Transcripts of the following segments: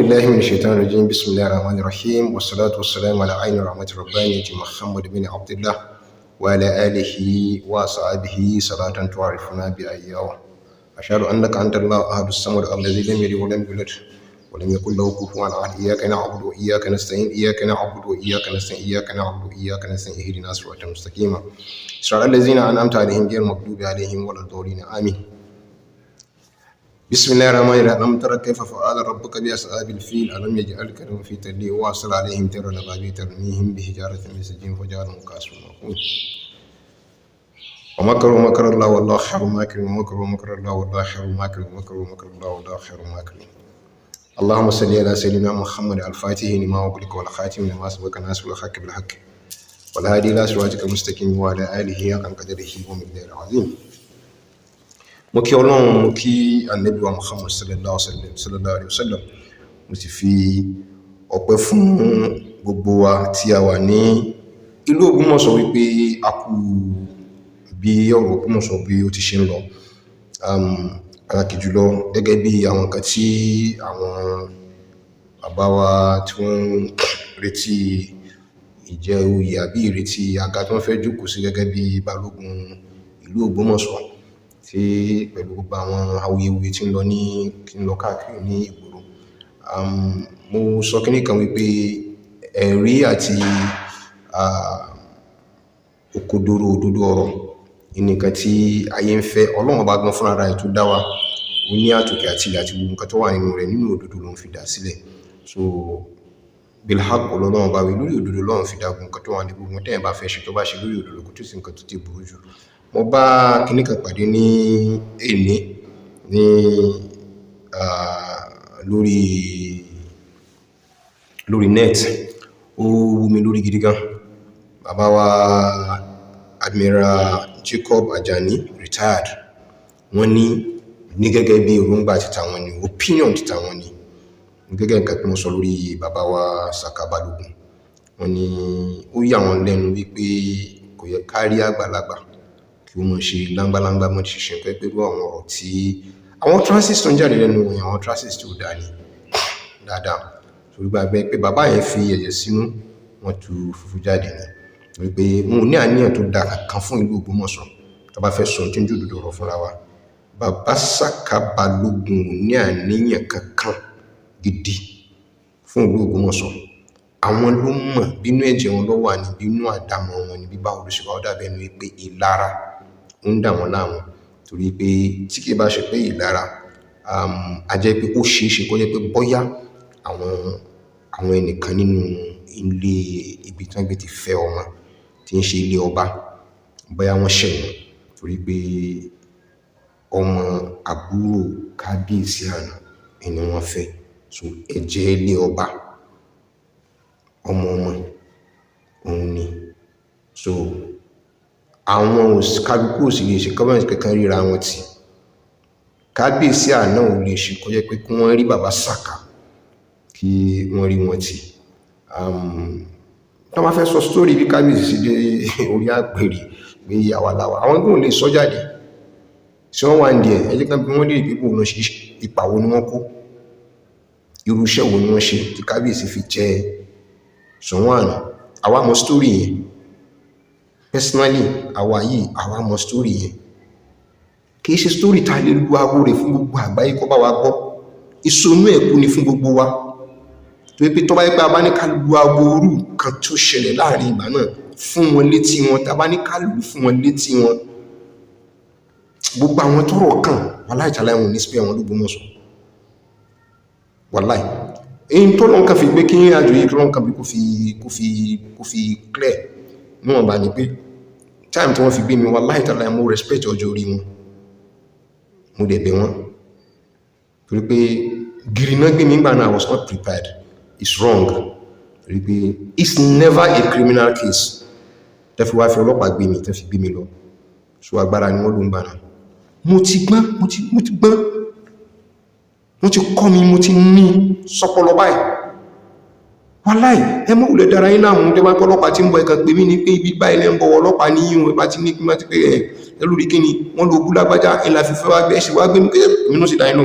بالله من الشيطان الرجيم بسم الله الرحمن الرحيم والصلاة والسلام على عين رحمة ربانية محمد بن عبد الله وعلى آله وصحبه صلاة تعرفنا بأياه. أشهد أنك أنت الله أحد الصمد الذي لم يلد ولم يولد ولم يكن له كفوا أحد. إياك نعبد وإياك نستعين إياك نعبد وإياك نستعين إياك نعبد وإياك نستعين اهدنا الصراط المستقيم صراط الذين أنعمت عليهم غير المغضوب عليهم ولا الضالين آمين. بسم الله الرحمن الرحيم. ألم تر كيف فعل ربك بأصحاب الفيل ألم يجعل كيدهم في تدليل وأرسل عليهم طيرا أبابيل ترميهم بحجارة من سجيل فجعلهم كعصف مأكول. ومكروا مكر الله والله خير ماكرين ومكروا مكر الله والله خير ماكرين ومكروا مكر الله والله خير ماكرين. اللهم صل على سيدنا محمد الفاتح لما أغلق والخاتم لما سبق ناصر الحق بالحق والهادي إلى صراطك المستقيم وعلى آله حق قدره ومقداره العظيم. Mo kí Ọlọ́run, mo kí Ànábì wa Muhammad sallallahu alaihi wasallam. Mo sì fi ọpẹ́ fún gbogbo wa tí a wà ní ìlú Ògbómọ̀ṣọ́ wípé a kú bí ọ̀rọ̀ Ògbómọ̀ṣọ́ bí ó ti ṣe ń lọ. Pàtàkì jùlọ gẹ́gẹ́ bí àwọn nǹkan tí àwọn bàbá wa tí wọ́n ń retí ìjẹ oyè àbí ìrètí àga tí wọ́n fẹ́ jókòó sí gẹ́gẹ́ bí balógun ìlú Ògbómọ̀ṣọ́ tí pẹ̀lú gbogbo àwọn awuyewuye tí ń lọ káàkiri ní ìgboro. Mo sọ kíní kan wípé ẹ̀rí àti òkodoro òdodo ọ̀rọ̀ nǹkan tí ayé ń fẹ́. Ọlọ́run bá gan fúnra rẹ̀ tó dá wa, ó ní àtòkè àti ilẹ̀ àti gbogbo nǹkan tó wà nínú rẹ̀ nínú òdodo ló ń fi dá sílẹ̀. So bilhaq Ọlọ́run bá wí lórí òdodo lọ́run fi dá gbogbo nǹkan tó wà ní gbogbo tẹ́yìn bá fẹ́ ṣe tó bá ṣe lórí òdodo kò tó sí nǹkan tó ti burú jù. Mo bá kíní kan pàdé ní èní ní lórí net, ó wú mi lórí gidi gan. Bàbá wa Admiral Jacob Ajani retired, wọ́n ní gẹ́gẹ́ bí èròǹgbà títà wọn ni, opinion títà wọn ni, gẹ́gẹ́ nǹkan tí mo sọ lórí bàbá wa Saka balógun. Wọ́n ní ó yà wọ́n lẹ́nu wípé kò yẹ kárí àgbàlagbà kí ó mọ̀ ṣe láńgbáláńgbá mọ́ ti ṣe pẹ́ pẹ̀lú àwọn ọ̀rọ̀ tí àwọn transit tó ń jáde lẹ́nu àwọn transit tí ó dá ní dáadáa. Torí gbàgbé pé bàbá yẹn fi ẹ̀jẹ̀ sínú wọ́n tú fúfú jáde ní. Torí pé wọn ò ní àníyàn tó dáa kankan fún ìlú Ògbómọ̀ṣọ́. Tá bá fẹ́ sọ tí ń jòdòdó ọ̀rọ̀ fúnra wa, bàbá Saka balógun ò ní àníyàn kankan gidi fún ìlú Ògbómọ̀ṣọ́. Àwọn ló mọ̀ bínú ẹ̀jẹ̀ wọn ló wà ní, bínú àdámọ̀ wọn ní, bíbá olùṣèwà ó dàbẹ̀ ní pé ìlara ń dà wọ́n láàmú. Torí pé tí kìí bá ṣe pé ìlara, a jẹ́ pé ó ṣeéṣe kó jẹ́ pé bóyá àwọn ẹnìkan nínú ilé ibi tí wọ́n gbé ti fẹ́ ọmọ tí ń ṣe ilé ọba, bóyá wọ́n ṣẹ̀wọ̀n torí pé ọmọ àbúrò kábíyèsí àná ni wọ́n fẹ́. So ẹ̀jẹ̀ ilé ọba ọmọ òun ni. So àwọn kálukú ò sì lè ṣe gọ́ọ̀mẹ̀ntì kankan ríra wọn tì. Kábíyèsí àná ò lè ṣe kó jẹ́ pé kí wọ́n rí bàbá Saka kí wọ́n rí wọn tì. Tó máa fẹ́ sọ sítórì bí kábíyèsí sí dé orí àpèrè pé àwàláwà, àwọn gbọ́n lè sọ jáde tí wọ́n wà ní ẹ̀. Ẹ jẹ́ ká bí wọ́n lè pípò lọ sí ipa wo ni wọ́n kó, irú iṣẹ́ wo ni wọ́n ṣe tí kábíyèsí fi jẹ Ṣọ̀wọ́n àná. Àwa mọ̀ sítórì yẹn personally, àwa yìí àwa mọ̀ sítórì yẹn. Kìí ṣe sítórì tá lè lu aago rẹ̀ fún gbogbo àgbáyé kó bá wa gbọ́. Ìsonú ẹ̀kú ni fún gbogbo wa. Tó pé tó bá yẹ pé a bá ní ká lu aago orú kan tó ṣẹlẹ̀ láàrin ìgbà náà fún wọn létí wọn, tá bá ní ká lù fún wọn létí wọn, gbogbo àwọn tọ́rọ̀ kàn wàláhì tàláhì wọn ní spare wọn l'Ógbómọ̀ṣọ́. Wàláhì èyí tó lọ́n kan fi gbé kí àjò yìí lọ́n kan bí kó fi clear níwọ̀n bá ní pé time tí wọ́n fi gbé mi wàláhì tàláhì mo respect ọjọ́ orí wọn, mo dẹ̀ bẹ̀ wọ́n. Torí pé gírí náà gbé mi nígbà náà, I was not prepared. It's wrong. Torí pé it's never a criminal case. Tẹ́ fi wá fi ọlọ́pàá gbé mi, tẹ́ fi gbé mi lọ. So agbára ni wọ́n ló ń gbà náà. Mo ti gbọ́n, wọ́n ti kọ́ mi, mo ti ní sọpọlọ báyìí. Wàláhì ẹ mọ́ ulẹ̀ dára yín láàmú tẹ́ bá pọ́ ọlọ́pàá tí ń bọ̀ ẹ̀kan pè mí ní pé ibi báyìí lẹ́ ń bọ̀ ọlọ́pàá ní yíò ẹbá ti ní kí má ti pé ẹlúrí kí ni wọ́n lo ogún lágbájá ìlà fífẹ́ wá gbé ẹ̀ṣì wá gbé mi nínú sí dáínú.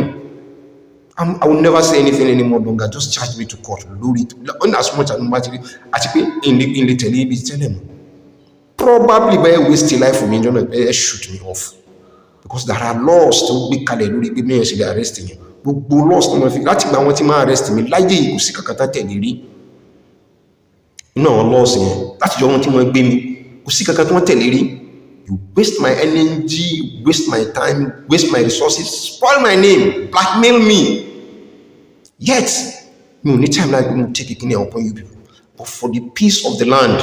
I will never say anything anymore longer. Just charge me to court. Lord, as much as much in the tell probably by wasting life for me, shoot me off. Because there are laws to be carried lórí pé me ṣe arrest me. Gbogbo laws tó mo fi láti gba wọn tí máa arrest me láyé yìí kò sí kankan tá tẹ̀lé rí. No laws yẹn láti jọ wọn tí wọ́n gbé mi kò sí kankan tí wọ́n tẹ̀lé rí. You waste my energy, waste my time, waste my resources, spoil my name, blackmail me. Yet, you need time like to take it upon you people. But for the peace of the land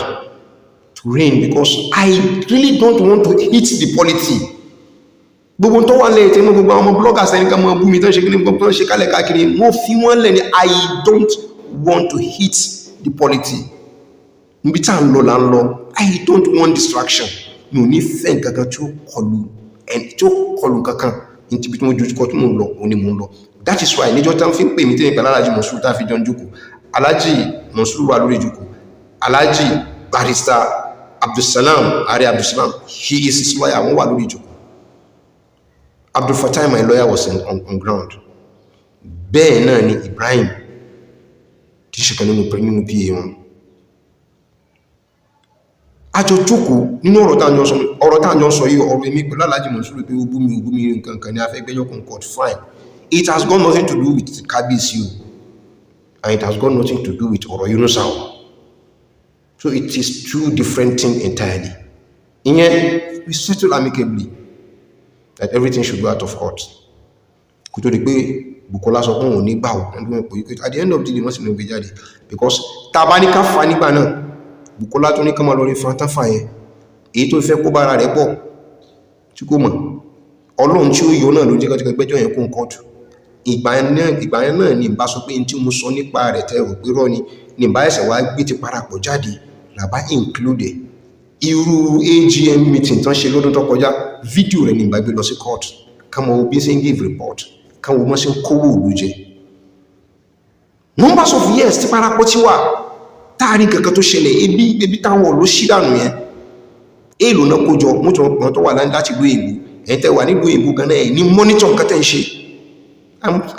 to reign, because I really don't want to hit the polity. Gbogbo tó wà lẹ́yìn tí mo gbogbo àwọn bloggers ẹni kan mọ bú mi tán ṣe kíní gbogbo tán ṣe kálẹ̀ káàkiri mo fi wọ́n lẹ́ni I don't want to hit the polity. Níbi tá à ń lọ là ń lọ I don't want distraction. Mi ò ní fẹ́ nǹkan tí ó kọlu ẹni tí ó kọlu kankan ní ti bí tí mo ju kọ́ tí mo lọ òun ni mo ń lọ. That is why níjọ́ tá ń fi ń pè mí tí nípa Alhaji Monsuru tá fi jọ ń jókòó Alhaji Monsuru wà lórí ìjókòó Alhaji Barrister Abdulsalam Ari Abdulsalam he is his lawyer wọ́n wà lórí ìjókòó. Abdul Fatai, my lawyer, was on ground. Bẹ́ẹ̀ náà ni Ibrahim tí ṣe kan nínú PA wọn. Àjọ jókòó nínú ọ̀rọ̀ tá à ń jọ sọ yìí ọ̀rọ̀ èmi pẹ̀lú Alhaji Monsuru pé ó bú mi nǹkan kan ní afẹ́gbẹ́jọ́ kan court fine. It has got nothing to do with Kabisi and it has got nothing to do with ọ̀rọ̀ Yunusa. So it is two different things entirely. Ìyẹn we settle amicably that everything should go out of court. Kò tó di pé Bukola sọ pé òun ní gbà ó at the end of the day wọ́n sì ló gbé jáde because tabanika fa nígbà náà Bukola tó ní kán máa lọ rí fún àtàfà yẹn èyí tó fẹ́ kó bára rẹ̀ pọ̀ tí kò mọ̀ Ọlọ́run tí ó yọ náà ló jẹ́ kọ́tí pẹ́jọ́ yẹn kó ń kọ́ọ̀tù ìgbà yẹn náà ni ìbá sọ pé tí mo sọ nípa rẹ̀ tẹ́ rò pé rọ́ ni ìbá ẹ̀sẹ̀ wá gbé ti parapọ̀ jáde làbá include irú AGM meeting tán ṣe lọ́dún tó kọjá fídíò rẹ̀ ní ìgbàgbé lọ sí court káwọn bí ṣe ń give report káwọn mọ́ sí ń kówó òlú jẹ numbers of years tí parapọ̀ ti wà táàrí kankan tó ṣẹlẹ̀ ebi táwọn ló ṣí dànù yẹn èèlò náà kójọ mọ́tò ọ̀pọ̀ tó wà láti ìlú èbú ẹ̀ tẹ́ wà nílùú èbú gan náà ní monitor nǹkan tẹ́ ń ṣe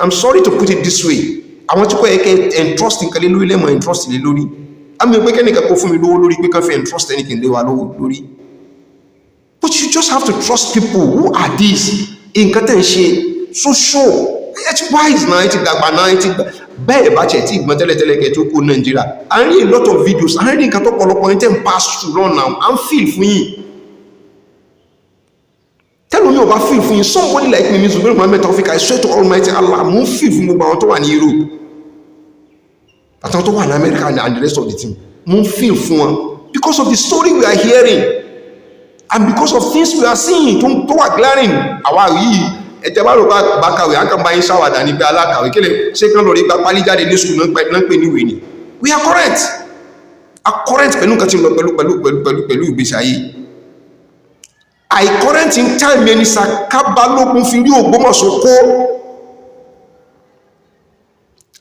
I'm sorry to put it this way àwọn tí kò yẹ kẹ́ entrust nǹkan lé lórí lẹ́mọ̀ entrust lé lórí àmì pé kẹ́nìkan kó fún mi lówó lórí pé kán fẹ́ entrust anything lé wa lórí. But you just have to trust people. Who are these? Nǹkan tẹ́ ń ṣe so sure. It's wise náà ti dàgbà náà ti bẹ́ẹ̀ bá tiẹ̀ tí ìgbọ́n tẹ́lẹ̀tẹ́lẹ̀ kẹ́ tó kó Nàìjíríà. I rí a lot of videos. I rí nǹkan tó pọ̀lọpọ̀ ní tẹ́ ń pass through run now. I'm feel fún yín. Tell me about feel fún yín. Somebody like me, Zubairu Muhammad Taofeek, I swear to Almighty Allah, mo feel fún gbogbo àwọn tó wà ní Europe. Àtàwọn tó wà ní America and the rest of the team. Mo feel fún wọn because of the story we are hearing. And because of things we are seeing tó wà glaring àwa yìí ẹ̀tẹ́ bá rò bá kàwé àkàn bá yín ṣàwàdà ní pé alákàwé kílẹ̀ ṣé kán lórí gba pálí jáde ní school náà pè ní ìwé ni we are current pẹ̀lú nǹkan tí ń lọ pẹ̀lú ìgbésí ayé I current in time ẹni Saka Balógun fi rí Ògbómọ̀ṣọ́ kó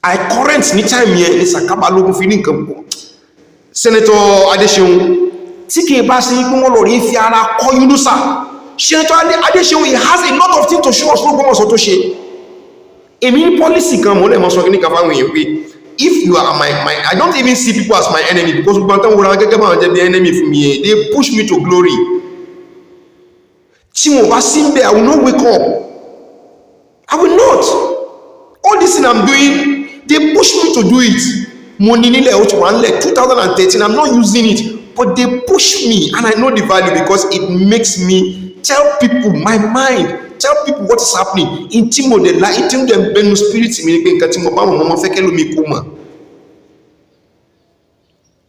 I current ní time yẹn ní Saka Balógun fi rí nǹkan pọ̀ Senator Adéṣeun tí kìí bá sí pé wọ́n lọ rí fi ara kọ́ Yunusa Senator Adéṣeun he has a lot of things to show us lọ́gbọ́mọ̀sọ tó ṣe èmi ní policy kan mọ́ lẹ́mọ́ sọ kí ní kan fáwọn èèyàn pé if you are my I don't even see people as my enemy because gbogbo àtàwọn wòrán gẹ́gẹ́ bá wọn jẹ́ bí enemy fún mi yẹn they push me to glory tí wọ́n bá sí ń bẹ̀ I will not wake up I will not all this thing I'm doing they push me to do it mo ní nílẹ̀ ó ti wà nílẹ̀ 2013 I'm not using it but they push me and I know the value because it makes me tell people my mind tell people what is happening in timo de la in timo de benu spirit mi ni pé nǹkan tí mo bá wọn mo fẹ́ kẹ́ lómi kó mọ̀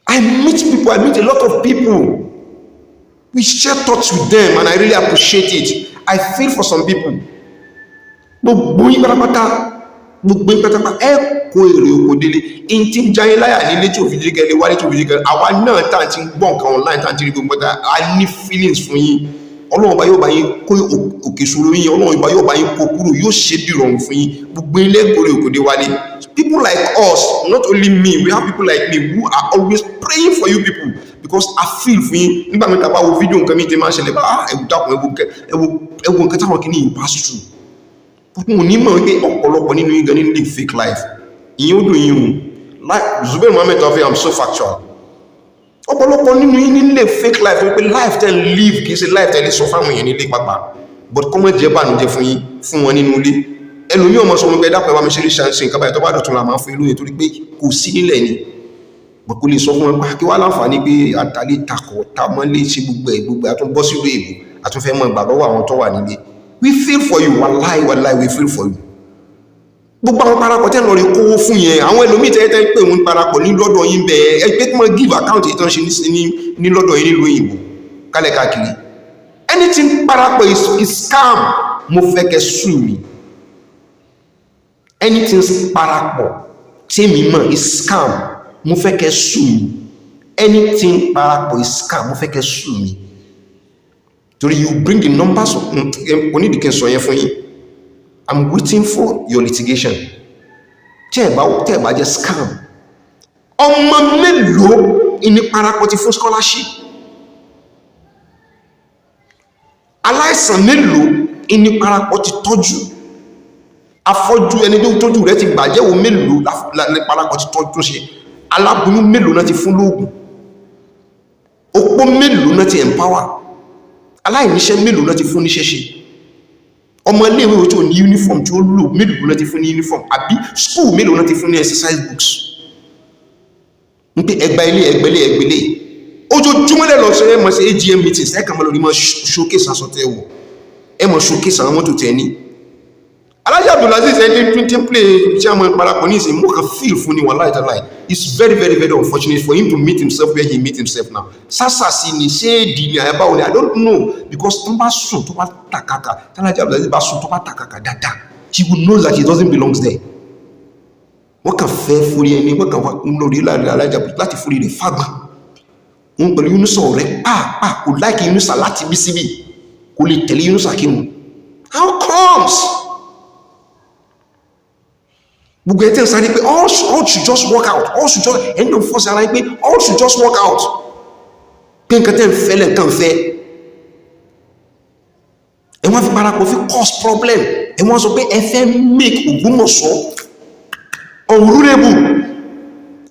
I meet people I meet a lot of people we share thoughts with them and I really appreciate it I feel for some people gbogbo yín pátápátá ẹ kó èrè oko délé in tí ń jáyé láyà nílé tí òfin jígẹ́ lé wálé tí òfin jígẹ́ àwa náà tàà tí ń gbọ́ nǹkan online tàà tí rí gbogbo ẹ̀ta a ní feelings fún yín Ọlọ́run bá yóò bá yín kó òkè ṣòro yín Ọlọ́run bá yóò bá yín kó kúrò yóò ṣe dìrọ̀rùn fún yín gbogbo ilé kórè òkòdé wálé people like us not only me we have people like me who are always praying for you people because I feel fún yín nígbà mi tàbá wo fídíò nǹkan mi ti máa ṣẹlẹ̀ bá ẹ̀wù dákun ẹ̀wù nǹkan táwọn kìíní yìí pass through mo ní mọ̀ wípé ọ̀pọ̀lọpọ̀ nínú yín gan ní live fake life ìyẹn ó dùn yín o like Zubair Mohammed Afin I'm so factual ọ̀pọ̀lọpọ̀ nínú yín ní live fake life wípé life tẹ́ live kìí ṣe life tẹ́ lè sọ fáwọn èèyàn nílé pápá but kọ́mọ̀ jẹ́ bànújẹ́ fún yín fún wọn nínú ilé ẹlòmí ọmọ sọ wọn pé dápẹ́ wa mi ṣe rí ṣàǹṣe nǹkan báyìí tó bá dọ̀tún la máa ń fún ilé torí pé kò sí nílẹ̀ ni but kò lè sọ fún wọn pé kí wá láǹfààní pé àtàlẹ́ takọ̀ tamọ́lé ṣe gbogbo àtúnbọ́ sí ìlú èbò àtúnfẹ́ mọ́ ìgbà lọ́wọ́ àwọn tó wà nílé we feel for you wàláì we feel for you gbogbo àwọn parapọ̀ tẹ́ lọ rí kówó fún yẹn àwọn ẹlòmíì tẹ́tẹ́ pé òun parapọ̀ ní lọ́dọ̀ yín bẹ́ẹ̀ ẹgbẹ́ tí wọ́n give account ìtàn ṣe ní lọ́dọ̀ yín nílùú òyìnbó kálẹ̀ káàkiri anything parapọ̀ is scam mo fẹ́ kẹ́ sùn mi anything parapọ̀ tí mi mọ̀ is scam mo fẹ́ kẹ́ sùn mi anything parapọ̀ is scam mo fẹ́ kẹ́ sùn mi torí you bring the numbers onídìkẹ́ sọ yẹn fún yín I'm waiting for your litigation. Tẹ́ ẹ bá jẹ́ scam. Ọmọ mélòó ìní parapọ̀ ti fún scholarship? Aláìsàn mélòó ìní parapọ̀ ti tọ́jú? Afọ́jú ẹni tó tọ́jú rẹ̀ ti bàjẹ́ wo mélòó ní parapọ̀ ti tọ́jú ṣe? Aláboyún mélòó náà ti fún lóògùn? Opó mélòó náà ti empower? Aláìníṣẹ́ mélòó náà ti fún níṣẹ́ ṣe? Ọmọ iléèwé tí ó ní uniform tí ó lò mélòó náà ti fún ní uniform àbí school mélòó náà ti fún ní exercise books ń pé ẹgbẹ́lé ojoojúmọ́ lẹ́lọ sọ ẹmọ̀ sí AGM meetings ẹ̀kà mọ́ lórí mọ́ showcase aṣọ tẹ́ wọ̀ ẹmọ̀ showcase àwọn mọ́tò tẹ́ ní Alhaji Abdulaziz ẹni tí ń play chairman parapọ̀ ní ìsìn mú kan feel fún ní wà láìtàláì it's very unfortunate for him to meet himself where he meet himself now sásàsí ni ṣéèdì ni àyàbáwò ni I don't know because tó bá sùn tó bá tàkàkà Alhaji Abdulaziz bá sùn tó bá tàkàkà dáadáa he will know that he doesn't belong there wọ́n kàn fẹ́ fúri ẹni wọ́n kàn wọ́n lórí Alhaji Abdulaziz láti fúri rẹ̀ fágbà wọn pẹ̀lú Yunusa rẹ̀ pàápàá kò láìkí Yunusa láti bí síbí kò lè tẹ̀lé Yunusa kí mu how comes gbogbo ẹ̀tẹ́ sáré pé all should just work out all should just ẹni náà fọ́sí ara pé all should just work out pé nǹkan tẹ́ ń fẹ́ lẹ́ǹkan fẹ́ ẹ wọ́n fi parapọ̀ fi cause problem ẹ wọ́n sọ pé ẹ fẹ́ make Ògbómọ̀ṣọ́ unrulable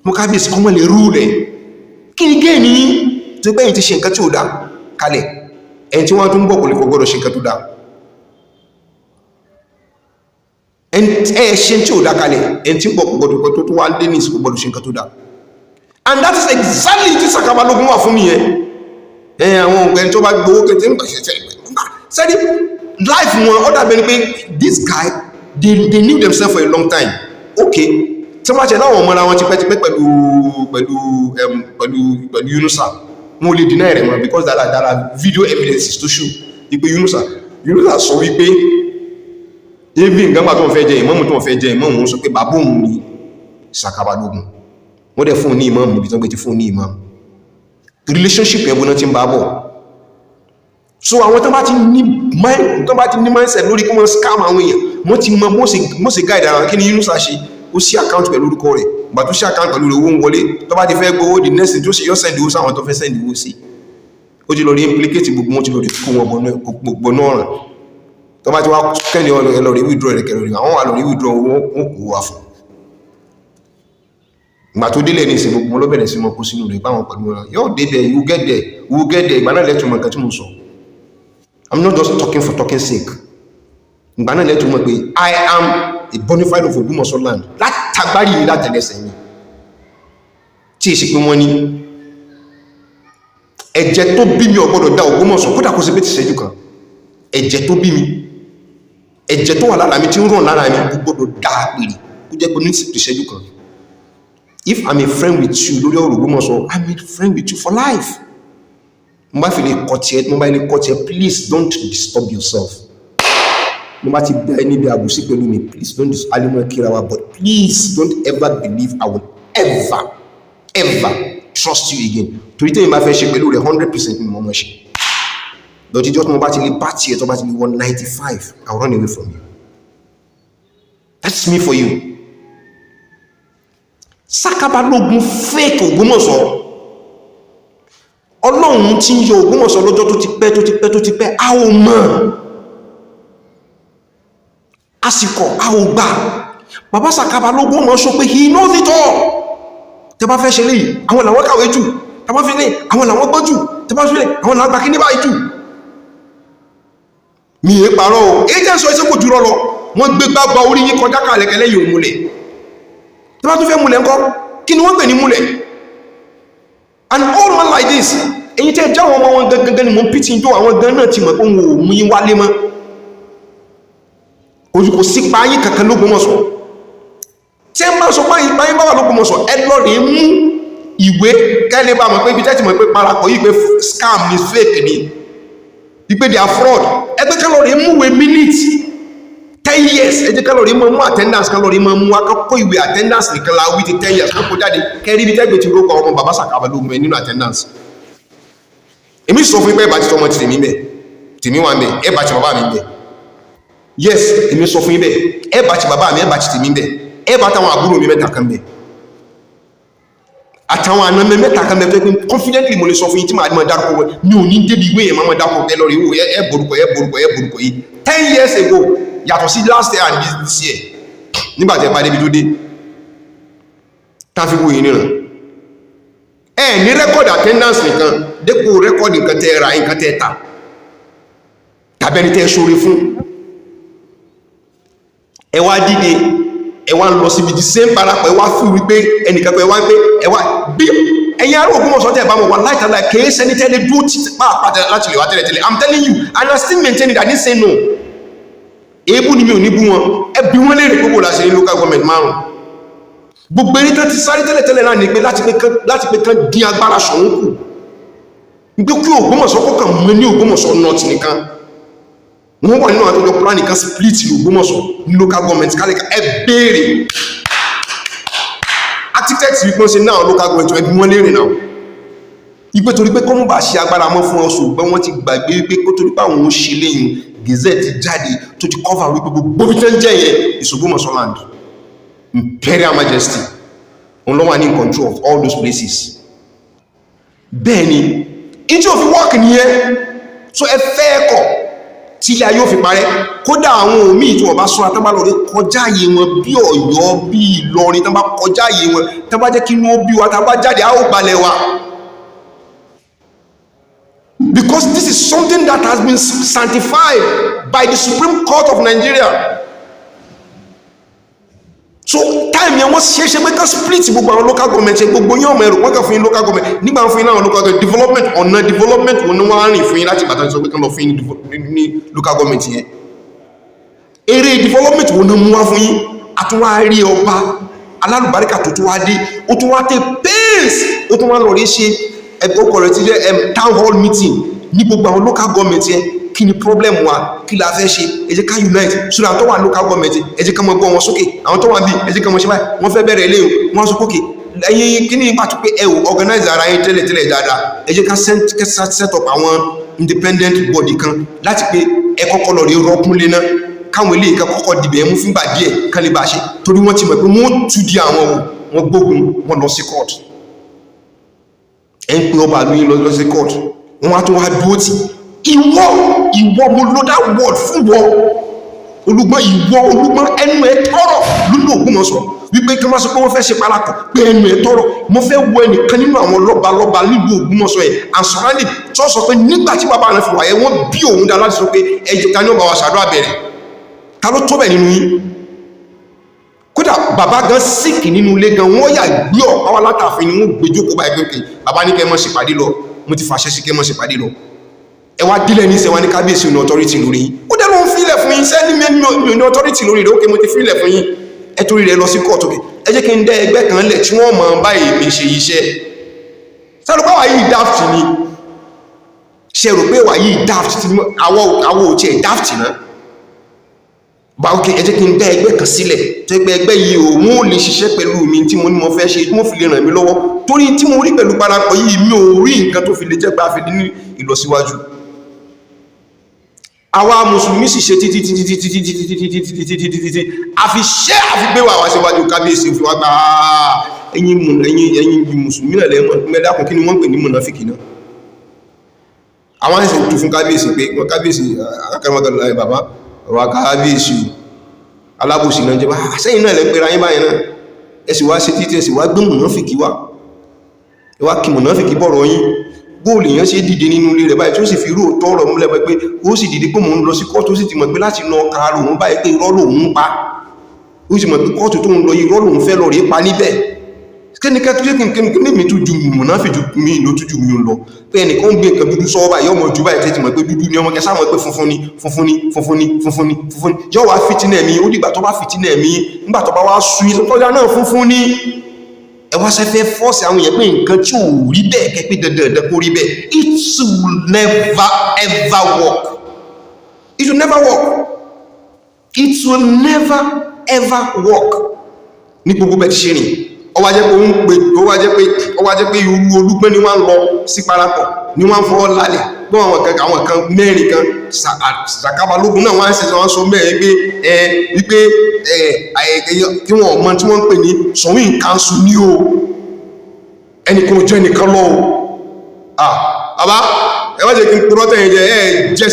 mo kábíyèsí kọ́mọ̀ lè rú rẹ̀ kí ni gẹ́ẹ̀ ní tó pé èyí ti ṣe nǹkan tí ó dá kalẹ̀ ẹni tí wọ́n tún bọ̀ kò lè gbọ́dọ̀ ṣe nǹkan tó dá ẹ ṣe tí ó dá kalẹ̀ ẹni tí bọ̀ kò gbọ́dọ̀ tó wá dé ní ìsìnkú gbọ́dọ̀ ṣe nǹkan tó dá and that is exactly tí Saka Balogun wà fún nìyẹn àwọn ògbẹ́ni tó bá gbowó kẹtẹ́ ń gbàṣẹ́ sẹ́ni life wọn ó dàbẹ́ ni pé this guy they knew themselves for a long time okay tí wọ́n ṣe láwọn ọmọra wọn tipẹ́tipẹ́ pẹ̀lú Yunusa wọn ò lè deny rẹ̀ mọ́ because there are video evidences to show wípé Yunusa sọ wípé even gamba tó ń fẹ́ jẹ ìmáàmù tó ń fẹ́ jẹ ìmáàmù ń sọ pé bàbá òun ni Saka Balogun wọ́n dẹ̀ fún ní ìmáàmù níbi tó ń gbé ti fún ní ìmáàmù relationship ẹ̀bùn náà ti ń bá bọ̀ so àwọn tó bá ti ní mindset lórí kí wọ́n scam àwọn èèyàn wọ́n ti mọ bó ṣe guide àwọn kí ni Yunusa ṣe ó sí account pẹ̀lú orúkọ rẹ̀ gbà tó sí account pẹ̀lú owó ń wọlé tó bá ti fẹ́ gbowó the next thing tó ṣe yọ́ send owó sáwọn tó fẹ́ send owó sí ó ti lọ rí implicate gbogbo wọn ti lọ rí kó wọn gbogbo náà rẹ̀ tó bá ti wá kẹ́ni ẹlọ́rí withdraw rẹ̀ kẹrọ rí àwọn àlọ́rí withdraw wọn kò wá fún ìgbà tó délẹ̀ ní ìsìn gbogbo ló bẹ̀rẹ̀ sí mọ́ kó sínú rẹ̀ báwọn pẹ̀lú wọn yóò dé there you get there ìgbà náà lẹ́tùmọ̀ nǹkan tí mo sọ I'm not just talking for talking sake ìgbà náà lẹ́tùmọ̀ pé I am a bona fide of Ògbómọ̀ṣọ́ land látàgbárí mi látẹ̀lẹ́sẹ̀ mi tí èsì pé wọ́n ní ẹ̀jẹ̀ tó bí mi ò gbọ́dọ̀ dá Ògbómọ̀ṣọ́ kódà kó sí pé ti ṣẹ́jú kan ẹ̀jẹ̀ tó bí mi ẹ̀jẹ̀ tó wà lára mi tí ń ràn lára mi gbọ́dọ̀ dá pèrè kó jẹ́ pé ní ti ṣẹ́jú kan if I'm a friend with you lórí ọ̀rọ̀ Ògbómọ̀ṣọ́ I'm a friend with you for life mo bá fi lè kọ́ tiẹ̀ please don't disturb yourself no matter any be abusi pẹ̀lú mi please don't just alimo kirawa but please don't ever believe I will ever trust you again torí tẹ́yìn bá fẹ́ ṣe pẹ̀lú rẹ̀ 100% ni mo mọ̀ ṣe lọ́jí jọ́ tó mo bá ti lè bá tiẹ̀ tó bá ti lè 195 I'll run away from you that's me for you Saka Balogun fake Ògbómọ̀ṣọ́ Ọlọ́run tí ń yọ Ògbómọ̀ṣọ́ lọ́jọ́ tó ti pẹ́ a ò mọ̀ àsìkò a ò gbà bàbá Saka Balógun mọ́ sọ pé he knows it all tẹ bá fẹ́ ṣe léyìí àwọn làwọn kàwé jù tẹ bá fi lé àwọn làwọn gbọ́ jù tẹ bá fi lé àwọn làwọn gbà kí ní báyìí jù mi è parọ́ o agent sọ iṣẹ́ kò jùlọ lọ wọ́n gbé gbágbá orí yín kọjá kàlẹ̀kẹ́lẹ́ yìí ò múlẹ̀ tẹ bá tún fẹ́ múlẹ̀ ńkọ́ kí ni wọ́n pè ní múlẹ̀ and all man like this èyí tẹ́ jáwọn ọmọ wọn gangan ni mo ń pìtì tó àwọn gan náà ti mọ̀ pé wọn ò mú yín wálé mọ́ ojú kò sí páyín kankan l'Ógbómọ̀ṣọ́ tí ẹ máa sọ páyín bá wà l'Ógbómọ̀ṣọ́ ẹ lọ rèé mú ìwé kẹ́lẹ́ bá mọ̀ pé ibi tẹ́tì mọ̀ pé parapọ̀ yìí pé scam ni fake ni ìpé they are fraud ẹgbẹ́ kẹ́lọ́ rèé mú ìwé minute 10 years ẹjẹ́ kẹ́lọ́ rèé mú attendance kẹ́lọ́ rèé mú akọ́kọ́ ìwé attendance nìkan la wí ti 10 years kọ́kọ́ jáde kẹ́rí ibi tẹ́gbẹ̀ tí ó kọ́ ọmọ bàbá Saka Balógun nínú attendance èmi sọ fún ipẹ́ ìbàtí tọmọ tèmi bẹ̀ tèmi wà bẹ̀ ẹ bàtí bàbá mi bẹ̀ yes èmi sọ fún ibẹ̀ ẹ bàtí bàbá mi ẹ bàtí tèmi bẹ̀ ẹ bàtí àwọn àbúrò mi mẹ́ta kan bẹ̀ àtàwọn àna mi mẹ́ta kan bẹ̀ pé confidently mo lè sọ fún yín tí màá mọ̀ dárúkọ wọn mi ò ní débi ìwé yẹn máa dárúkọ ẹ lọ́rọ̀ ìwé ẹ borúkọ yìí 10 years ago yàtọ̀ sí last year and this year nígbà tí ẹ bá débi tó dé tá fi wo yìí nìran ẹ ní record attendance nìkan dépò record nǹkan tẹ́ ra nǹkan tẹ́ ta tàbí ẹni tẹ́ ṣoore fún ẹ wá dìde ẹ wá ń lọ síbi the same parapọ̀ ẹ wá fún wípé ẹnìkan pé ẹ wá ń pé ẹ wá bí ẹ̀yin ará Ògbómọ̀ṣọ́ tẹ́ ẹ bá mọ̀ wá láìtàlá kèé sẹ́ni tẹ́lẹ̀ dúró pàápàá láti lè wá tẹ́lẹ̀ I'm telling you and I still maintain it I didn't say no èébú ni mi ò ní bú wọn ẹ bí wọ́n léèrè gbogbo láti ní local government márùn gbogbo eré tán ti sáré tẹ́lẹ̀ náà ní pé láti pé kán dín agbára ṣọ̀hún kù nígbé kí Ògbómọ̀ṣọ́ kọ́kàn mọ́ ní Ògbómọ̀ṣọ́ north nìkan wọ́n wà nínú àtọ́jọ́ plan nìkan split Ògbómọ̀ṣọ́ ní local government kálíkà ẹ béèrè architect wípé ṣe náà local government ẹbí wọ́n léèrè náà ipé torí pé kọ́mù bá ṣe agbára mọ́ fún ọ̀ṣù gbọ́n wọ́n ti gbàgbé wípé kó torí pé àwọn ṣe léyìn gazette jáde tó ti cover wípé gbogbo bí tán jẹ́ yẹn Ògbómọ̀ṣọ́ land Imperial Majesty òun ló wà ní control of all those places bẹ́ẹ̀ ni ìjọ fi work nìyẹn so ẹ fẹ́ ẹ̀kọ́ tí ilé ayé ò fi parẹ́ kódà àwọn òmí tí wọ́n bá sọ́ra tán bá lọ rí kọjá ayé wọn bí Ọ̀yọ́ bí Ìlọrin tán bá kọjá ayé wọn tán bá jẹ́ kí inú ó bí wa tán bá jáde á ó gbalẹ̀ wa because this is something that has been sanctified by the Supreme Court of Nigeria so time yẹn wọ́n ṣe pé ká split gbogbo àwọn local government ṣe gbogbo yín ọmọ ẹ̀rọ wọ́n kà fún yín local government nígbà fún yín láwọn local government development ọ̀nà development wọn ni wọ́n á rìn fún yín láti Ìbàdàn sọ pé kí wọ́n lọ fún yín ní local government yẹn èrè development wọn ni mú wá fún yín àtúnwá rí ọba alálùbáríkà tó tún wá dé ó tún wá tẹ pace ó tún wá lọ rí ṣe ẹgbẹ́ ọkọ̀ rẹ̀ ti jẹ́ town hall meeting ní gbogbo àwọn local government yẹn kí ni problem wa kí la fẹ́ ṣe ẹ jẹ́ ká unite so that tó wà local government ẹ jẹ́ ká mọ́ gbọ́ wọn sókè àwọn tó wà bí ẹ jẹ́ ká mọ́ ṣe báyìí wọ́n fẹ́ bẹ̀rẹ̀ ilé o wọ́n sọ kókè ẹ̀yin kí ni ipa tó pé ẹ ò organize ara yín tẹ́lẹ̀ dáadáa ẹ jẹ́ ká set up àwọn independent body kan láti pé ẹ kọ́kọ́ lọ rí rọ́kúnlé náà káwọn ilé ìka kọ́kọ́ dìbẹ̀ ẹ mú fúngbà díẹ̀ kán lè bá ṣe torí wọ́n ti mọ̀ pé wọ́n tú di àwọn wọn gbógun wọn lọ sí court ẹ ń pè ọba àlóyìn lọ sí court wọ́n á tún wá dúró tì ìwọ mo lo that word fún wọ Olúgbọ́n ìwọ Olúgbọ́n ẹnu ẹ tọrọ lónà Ògbómọ̀ṣọ́ wípé kí wọ́n sọ pé wọ́n fẹ́ ṣe parapọ̀ pé ẹnu ẹ tọrọ mo fẹ́ wọ ẹnìkan nínú àwọn lọ́balọ́ba nílùú Ògbómọ̀ṣọ́ ẹ̀ and surrounding tó sọ pé nígbà tí bàbá rẹ̀ fi wáyé wọ́n bí òun dá láti sọ pé ẹjẹ ta ní ọba wa ṣàdúrà bẹ̀rẹ̀ ta ló tó bẹ̀ nínú yín kódà bàbá gan síkì nínú ilé gan wọ́n yà gbé ọ̀pá wa látàfin ni wọ́n gbẹjọ́ báyìí pé bàbá ní kẹ́ mọ́ ṣèpàdé lọ mo ti fàṣẹ sí kẹ́ mọ́ ṣèpàdé lọ ẹ wá dílẹ̀ ní sẹ́wọ́n ní kábíyèsí ní authority lórí yín ó dẹ́ ló ń fílẹ̀ fún yín sẹ́ni mi ní authority lórí rẹ̀ ókè mo ti fílẹ̀ fún yín ẹ torí rẹ̀ lọ sí court òkè ẹ jẹ́ kí n dẹ́ ẹgbẹ́ kan lẹ̀ tí wọ́n mọ̀ báyìí mi ṣe iṣẹ́ sẹ́nu pàwà yìí daft ni ṣe rò pé wà yìí daft tí àwọ̀ òtí ẹ̀ daft náà bá ókè ẹ jẹ́ kí n dẹ́ ẹgbẹ́ kan sílẹ̀ tó ẹgbẹ́ yìí ò wọ́n ò lè ṣiṣẹ́ pẹ̀lú mi tí mo ní mo fẹ́ ṣe tí mo fi lè ràn mí lọ́wọ́ torí tí mo rí pẹ̀lú parapọ̀ yìí mi ò rí nǹkan tó fi lè jẹ́ pé a fi ní ìlọsíwájú àwa mùsùlùmí sì ṣe títí àfi ṣe àfi gbé wà wá síwájú kábíyèsí fi wá gbà ẹ̀yin mùsùlùmí náà lẹ́mọ̀ mẹ́dàkùn kí ni wọ́n pè ní mùnáfíkì náà àwọn ẹ̀sìn tó fún kábíyèsí pé wọ́n kábíyèsí akẹ́mọ́tọ̀lá bàbá wà kábíyèsí alábòsí náà jẹ́ bá sẹ́yìn náà lẹ́ pẹ́ra yín báyìí náà ẹ sì wá ṣe títí ẹ sì wá gbé mùnáfìkì wá ẹ wá kí mùnáfìkì bọ̀rọ̀ yín bóòlù èèyàn ṣe dìde nínú ilé rẹ̀ báyìí tí ó sì fi irú òótọ́ ọ̀rọ̀ múlẹ̀ pé ó sì dìde pé mò ń lọ sí kóòtù ó sì ti mọ̀ pé láti na ọkà lòun báyìí pé irọ́ lòun pa ó sì mọ̀ pé kóòtù tó ń lọ irọ́ lòun fẹ́ lọ rí pa níbẹ̀ kí mi tún ju mùnáfìkì mi ló tún ju mi lọ pé ẹnìkan ń gbé nǹkan dúdú sọ́wọ́ báyìí ọmọ ojú báyìí tẹ́tí mọ̀ pé dúdú ni ọmọ kẹsà mọ̀ pé funfun ni yóò wá fìtínà ẹ̀mí ó dìgbà tó bá fìtínà ẹ̀mí nígbà tó bá wá sú yín tọ́jà náà funfun ni ẹ wá sẹ́fẹ́ fọ́ọ̀sì àwọn èèyàn pé nǹkan tí ò rí bẹ́ẹ̀ kẹ́pẹ́ dandan kó rí bẹ́ẹ̀ it will never ever work it will never work it will never ever work ní gbogbo bẹ́ẹ̀ ti ṣe rìn ó wá jẹ́ pé irú olúgbọ́n ni wọ́n lọ sí parapọ̀ ni wọ́n fọ́ lálẹ̀ gbọ́ àwọn kan mẹ́rin kan sàkábalógún náà wọ́n ń sẹ́sẹ́ wọ́n sọ mẹ́rin pé wípé tí wọ́n mọ̀ tí wọ́n ń pè ní sọ̀wìn kanṣu ní o ẹnìkan jẹ́ ẹnìkan lọ o àbá ẹ wá jẹ́ kí n purọ́ tẹ̀yìn jẹ́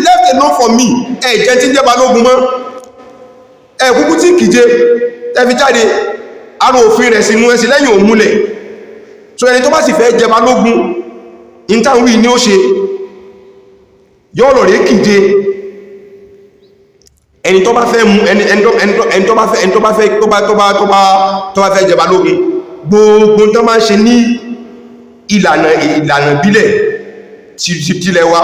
left alone for me jẹ́ tí ń jẹ́ balógun mọ́ kúkú tí kìje tẹ́fi jáde arò òfin rẹ̀ sínú ẹsẹ̀ lẹ́yìn òmúlẹ̀ so ẹni tó bá sì fẹ́ jẹ balógun ìntàwí ní ó ṣe yọ́ lọ rí kìje ẹni tó bá fẹ́ mú ẹni tó bá fẹ́ jẹ balógun gbogbo tó máa ń ṣe ní ìlànà bílẹ̀ tílẹ̀ wa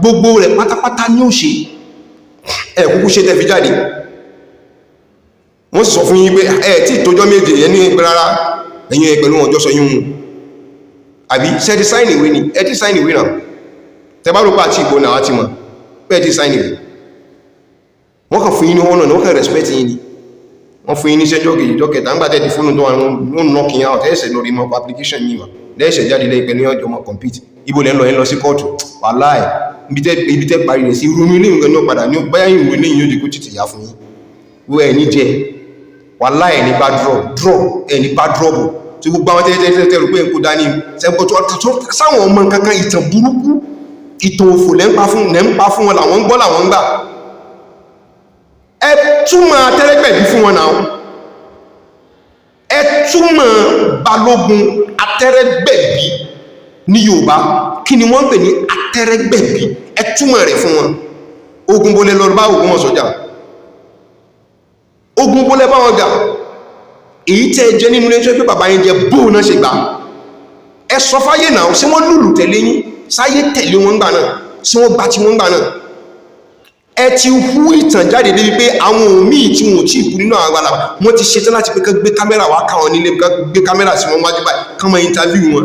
gbogbo rẹ̀ pátápátá ní ó ṣe kúkú ṣe tẹ́fi jáde wọ́n sọ fún yín pé tí ìtọ́jọ́ méje yẹn ní ẹgbẹ́ rárá ẹ̀yìn pẹ̀lú wọn jọ́sọ yún àbí ṣe ti sáìnì ìwé ni ẹ ti sáìnì ìwé náà tẹbá ló pàtí ìbò náà ti mọ̀ pé ẹ ti sáìnì ìwé wọ́n kàn fún yín ní wọ́n náà wọ́n kàn respect yín ni wọ́n fún yín ní sẹ́jọ́ kejì jọ́kẹta ń gbàtẹ́ ti fóònù tó wọn knocking out ẹ̀ẹ́sẹ̀ lórí mọ́ application yìí wà lẹ́ẹ̀ṣẹ̀ jáde lẹ́yìn pẹ̀lú ọjọ́ mọ́ compete ibo lẹ́ ń lọ sí kóòtù wàláì ibi tẹ́ parí rẹ̀ sí irú ilé ìwé náà padà ní báyà ìwé lẹ́yìn yóò di kó títì yá fún yín wo ẹ̀ ní jẹ́ wàlá ẹni bá draw ẹni bá drọ́bù tí gbogbo àwọn tẹ́tẹ́tẹ́tẹ́ rò pé ń kó dání sáwọn ọmọ kankan ìtàn burúkú ìtàn òfò lẹ́ńpa fún wọn làwọn ń gbọ́ làwọn ń gbà ẹ túmọ̀ atẹ́rẹ́gbẹ̀bí fún wọn náà ẹ túmọ̀ balógun atẹ́rẹ́gbẹ̀bí ní Yorùbá kí ni wọ́n ń pè ní atẹ́rẹ́gbẹ̀bí ẹ túmọ̀ rẹ̀ fún wọn ogun bolẹ̀ lọ bá ogun wọn sọ́jà ogun bólẹ́ bá wọn gà èyí tẹ́ jẹ́ nínú ilé-ẹjọ́ pé bàbá yín jẹ bóò náà ṣe gbà ẹ sọ fáyé náà sí wọ́n lùlù tẹ̀lé yín sáyé tẹ̀lé wọn gbà náà sí wọ́n gbà tí wọ́n gbà náà ẹ ti hú ìtàn jáde débi pé àwọn òmíì tí wọn ò tí ì kú nínú àwọn àgbàlagbà wọ́n ti ṣetán láti pé kán gbé kámẹ́rà wá káwọn nílé gbé kámẹ́rà sí wọn wájú báyìí kán mọ interview wọn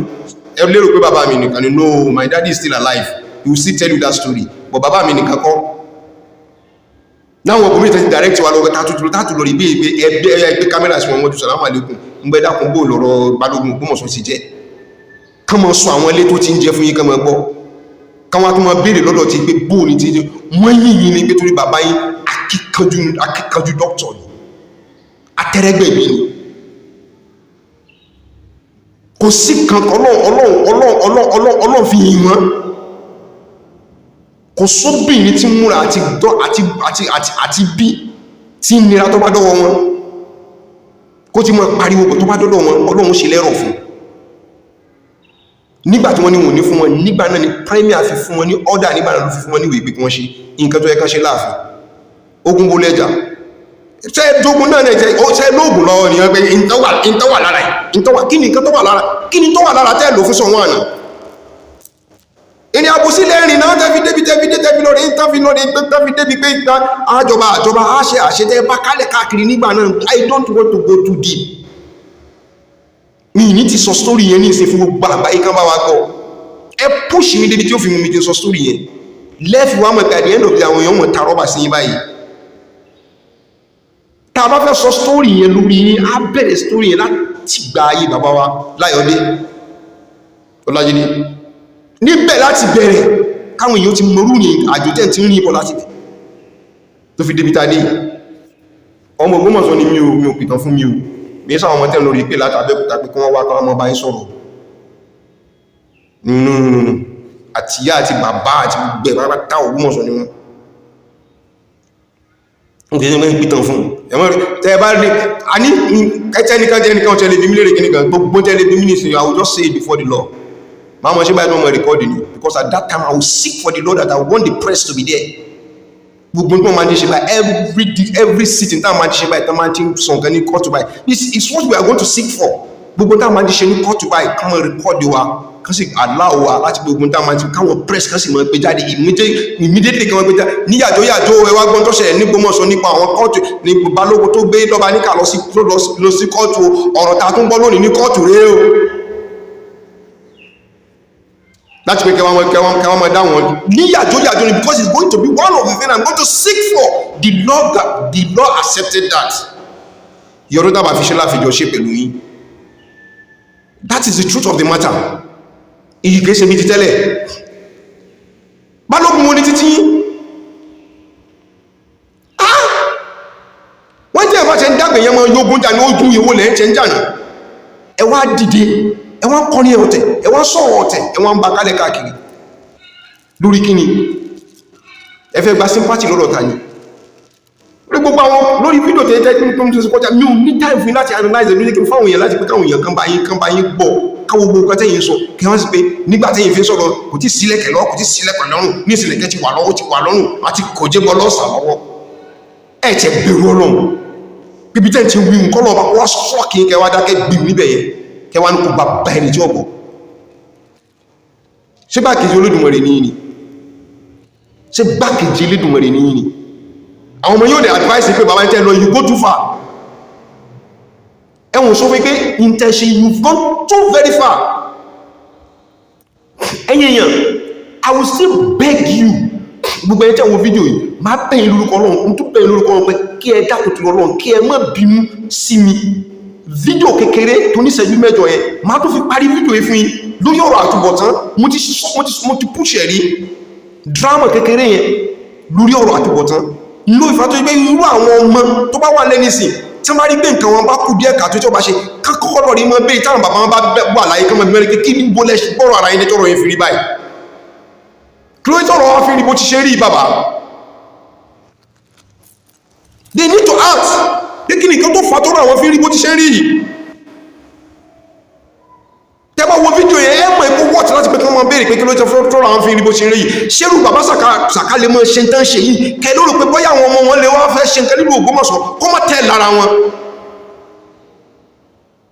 ẹ lérò pé bàbá mi nìkan ni no my daddy is still alive he will still tell you that story but bàbá mi nìkan kọ́ láwọn ọkùnrin tẹ́sí direct wà lọ́wọ́ tààtù lórí bí ẹgbẹ́ kámẹ́rà sí wọn wọ́n jù sàlámù àlékún ń gbẹ́ dákun bó lọ́rọ̀ balógun gbọ́mọ̀sọ́ sí jẹ́ kánmọ́ sọ àwọn ilé tó ti ń jẹ fún yín kánmọ́ gbọ́ káwọn tó máa béèrè lọ́dọ̀ ti gbé bóò ní ti jẹ́ wọ́n yìnyín ní pé torí bàbá yín akíkanjú dókítọ̀ ni atẹ́rẹ́gbẹ̀mí ni kò sí kan ọlọ́run fi yìn wọ́n kò sóbìnrin tí múra àti bí tí nira tó bá dọ́wọ́ wọn kó ti mọ́ pariwo tó bá dọ́dọ̀ wọn ọlọ́run ṣe lẹ́rọ̀ fún nígbàtí wọ́n ní wọ́n ní fún wọn nígbà náà ni premier fi fún wọn ní order nígbà náà ló fi fún wọn ní ìwé pé kí wọ́n ṣe nǹkan tó yẹ kán ṣe láàfin ogun bó lẹ́jà ṣe dógún náà ní ẹ̀jẹ̀ ṣe lóògùn lọ́wọ́ ni wọ́n pé ìntọ́wà lára kí ni nǹkan tó wà lára kí ni tó wà lára tẹ́ lò fún sọ wọn àná ìní àbúsí lẹ́rìn náà tẹ́fi débi pé àjọba àṣẹ bá kálẹ̀ káàkiri nígbà náà I don't want to go too deep mi ní ti sọ story yẹn ní ìṣe fún gbogbo àgbáyé kan bá wa gbọ́ ẹ push mi débi tí ó fi mú mi ti sọ story yẹn lẹ́fì wá mọ̀ pé at the end of the day àwọn èèyàn mọ̀ ta rọ́bà sí yín báyìí tá a bá fẹ́ sọ story yẹn lórí yín á bẹ̀rẹ̀ story yẹn láti gba ayé bàbá wa Láyọ̀dé Ọlájídé níbẹ̀ láti bẹ̀rẹ̀ káwọn èèyàn ti mọ̀rú ní àjòtẹ́ tí ń rí ibọ̀ láti bẹ̀ tó fi débi tàdé ọmọ Ògbómọ̀ṣọ́ ni mi ò pìtàn fún mi ò bí sáwọn ọmọ tẹ́ lórí pé látàbẹ́kúta pé kí wọ́n wá káwọn ọmọ bá ń sọ̀rọ̀ nínú àti ìyá àti bàbá àti gbogbo ẹ̀pàá Ògbómọ̀ṣọ́ ni wọ́n nǹkan ṣe ń pitan fún ẹ̀wọ̀n tẹ́ ẹ bá rí a ní kẹ́tẹ́ nìkan jẹ́ nìkan tẹ́lẹ̀ bí mílíọ̀nù kìnnìkan gbogbo tẹ́lẹ̀ bí mílíọ̀nù I will just say it before the law máa mọ̀ ṣe báyìí náà mọ̀ recording because at that time I will seek for the Lord that I want the press to be there gbogbo nǹkan máa ń ṣe báyìí every sitting táwọn máa ń ṣe báyìí táwọn máa ń sọ nǹkan ní court báyìí this is what we are going to seek for gbogbo táwọn máa ń ṣe ní court báyìí kàn máa record wa kàn sì allow wa láti gbogbo táwọn máa ń ṣe káwọn press kàn sì máa gbé jáde immediately kàn máa gbé jáde ní yàjó ẹ wá gbọ́n tó ṣẹlẹ̀ ní Ògbómọ̀ṣọ́ nípa àwọn kóòtù ní Balógun tó gbé lọ́ba níkà lọ sí kóòtù ọ̀rọ̀ tá a tún gbọ́ lónìí ní kóòtù rèé o láti pé kẹwàá máa dá wọn ní yàjó ni because it's going to be one of the things I'm going to seek for the law accepted that yọ̀rọ̀ dábàá fi ṣe láfijọ́ ṣe pẹ̀lú yín that is the truth of the matter ìyí kìí ṣe bí ti tẹ́lẹ̀ Balógun wọn ni títí wọ́n jẹ́ ẹ̀fà ṣe ń dàgbẹ̀ yẹn mọ́ yógún jà ní ojú ìwò lẹ́yìn ṣe ń jà náà ẹ wá dìde ẹ wá kọrin ọ̀tẹ̀ ẹ wá sọ̀rọ̀ ọ̀tẹ̀ ẹ wá ń ba kálẹ̀ káàkiri lórí kíni ẹ fẹ́ gba sympathy lọ́dọ̀ ta ni lórí gbogbo àwọn lórí fídíò tẹ́tẹ́ tí mo ti kọjá mi ò ní time fún láti analyze ẹ̀mí kí n fáwọn èèyàn láti pé káwọn èèyàn kan bá yín gbọ́ káwọn gbogbo nǹkan tẹ́yìn sọ kí wọ́n sì pé nígbà tẹ́yìn fi sọ̀rọ̀ kò tí sílẹ̀kẹ̀ lọ́wọ́ kò tí sílẹ̀kẹ̀ lọ́rùn ní ìsìlẹ̀kẹ̀ ti wà lọ́rùn àti kò jẹ́ bọ́ lọ́sà lọ́wọ́ ẹ̀ tẹ́ bẹ̀rù Ọlọ́run bíbí tẹ́ ti wí nǹkan lọ́wọ́ wá sọ́ọ̀kì kẹwàá dákẹ́ gbìm níbẹ̀ yẹn kẹwàá ní kò bá bá ẹni tí ọ̀bọ̀ ṣé gbákejì Olódùmarè ní ní ṣé gbákejì Olódùmarè ní ní àwọn ọmọ yóò dẹ̀ advice pé bàbá tẹ́ lọ you go too far ẹwọ̀n sọ pé intention you've gone too very far ẹ̀yẹ̀yàn I will still beg you gbogbo ẹni tẹ́ wo fídíò yìí máa bẹ̀yìn lórúkọ Ọlọ́run tó bẹ̀yìn lórúkọ Ọlọ́run pé kí ẹ dákòtò Ọlọ́run kí ẹ má bínú sí mi fídíò kékeré tó ní ìṣẹ́jú mẹ́jọ yẹn máa tó fi parí fídíò yìí fún yín lórí ọ̀rọ̀ àtúbọ̀tán mo ti push ẹ̀rí drama kékeré yẹn lórí ọ̀rọ̀ àtúbọ̀tán ló ìfà tó gbé irú àwọn ọmọ tó bá wà lẹ́nìsìn tí wọ́n bá rí pé nǹkan wọn bá kú díẹ̀ kàtó tí wọ́n bá ṣe kọ́kọ́ lọ rí mọ́ bẹ́ẹ̀ táwọn bàbá wọn bá wà láyé kọ́mọ bí mẹ́rin kí ní bólẹ̀ gbọ́rọ̀ ara yín tọrọ yín fi rí báyìí kí ló tọrọ wọn fi rí bó ti ṣe rí bàbá they need to act pé kí nìkan tó fà tọrọ àwọn fi rí bó ti ṣe rí tẹ́bá wo fídíò yẹn ẹ mọ̀ ẹ̀kọ́ wọ́ọ̀tí láti pé kí wọ́n máa béèrè pé kí ló tẹ́ tọrọ àwọn fi rí bó ṣe rí yìí ṣérù bàbá Saka lè mọ́ ṣe ń tán ṣe yìí kẹ́ ló rò pé bóyá àwọn ọmọ wọn lè wá fẹ́ ṣe nǹkan nílùú Ògbómọ̀ṣọ́ kó má tẹ́ lára wọn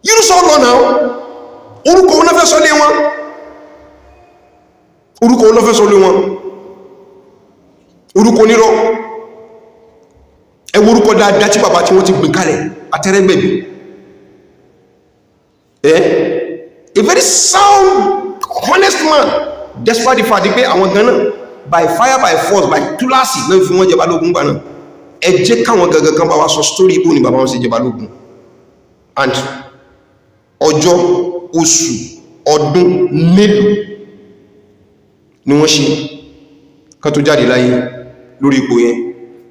yírù sọ lọ́nà orúkọ wọn fẹ́ sọ lé wọn orúkọ onírọ́ ẹwọ orúkọ dáadáa tí bàbá tí wọ́n ti gbìn kalẹ̀ àtẹ́rẹ́gbẹ̀bì a very sound honest man despite the fact pé àwọn gan náà by fire by force by túláàsì náà fi wọ́n jẹ Balógun gbà náà ẹ jẹ́ káwọn gangan kan bá wá sọ story ibò ní bàbá wọn sí jẹ Balógun and ọjọ́ oṣù ọdún mélòó ni wọ́n ṣe kan tó jáde láyé lórí ipò yẹn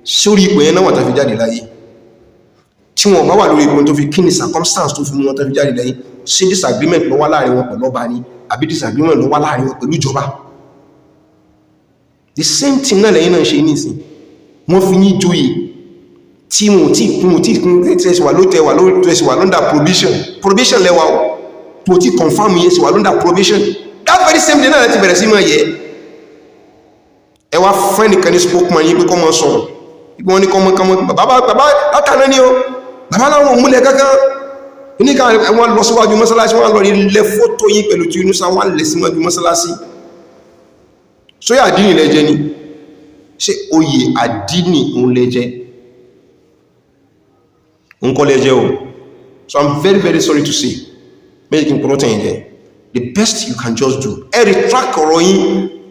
sórí ipò yẹn náà wà tàfi jáde láyé tí wọ́n bá wà lórí ipò tó fi kí ni circumstance tó fi mú wọn tàfi jáde láyé ṣé disagreement ló wà láàrin wọn pẹ̀lú ọba ni àbí disagreement ló wà láàrin wọn pẹ̀lú ìjọba the same thing náà lẹ́yìn náà ṣe nísìn wọ́n fi yín joyè tí wọ́n tí tẹ́sí wà ló tẹ́wà ló tẹ́sí wà lọ́ndà probation lẹ́wà tó tí confirm yẹn sí wà lọ́ndà probation that very same day náà ti bẹ̀rẹ̀ sí máa yẹ ẹ wá fẹ́ nìkan ní spokesman yín pé kọ́ mọ́ sọ̀rọ̀ wọ́n ní kọ́mọ́ bàbá látàná ní o bàbá láwọn òmúlẹ̀ kankan ní ká wọ́n lọ síwájú mọ́sálásí wọ́n lọ ilẹ̀ fọ́tò yín pẹ̀lú tí inúsá wọ́n lẹ̀ síwájú mọ́sálásí sóyà àdínì lẹ́jẹ́ ni ṣé oyè àdínì òun lẹ́jẹ́ òun kọ́ lẹ́jẹ́ o so I'm very very sorry to say méjì kí n kúrò tẹ̀yìn jẹ́ the best you can just do ẹ retract ọ̀rọ̀ yín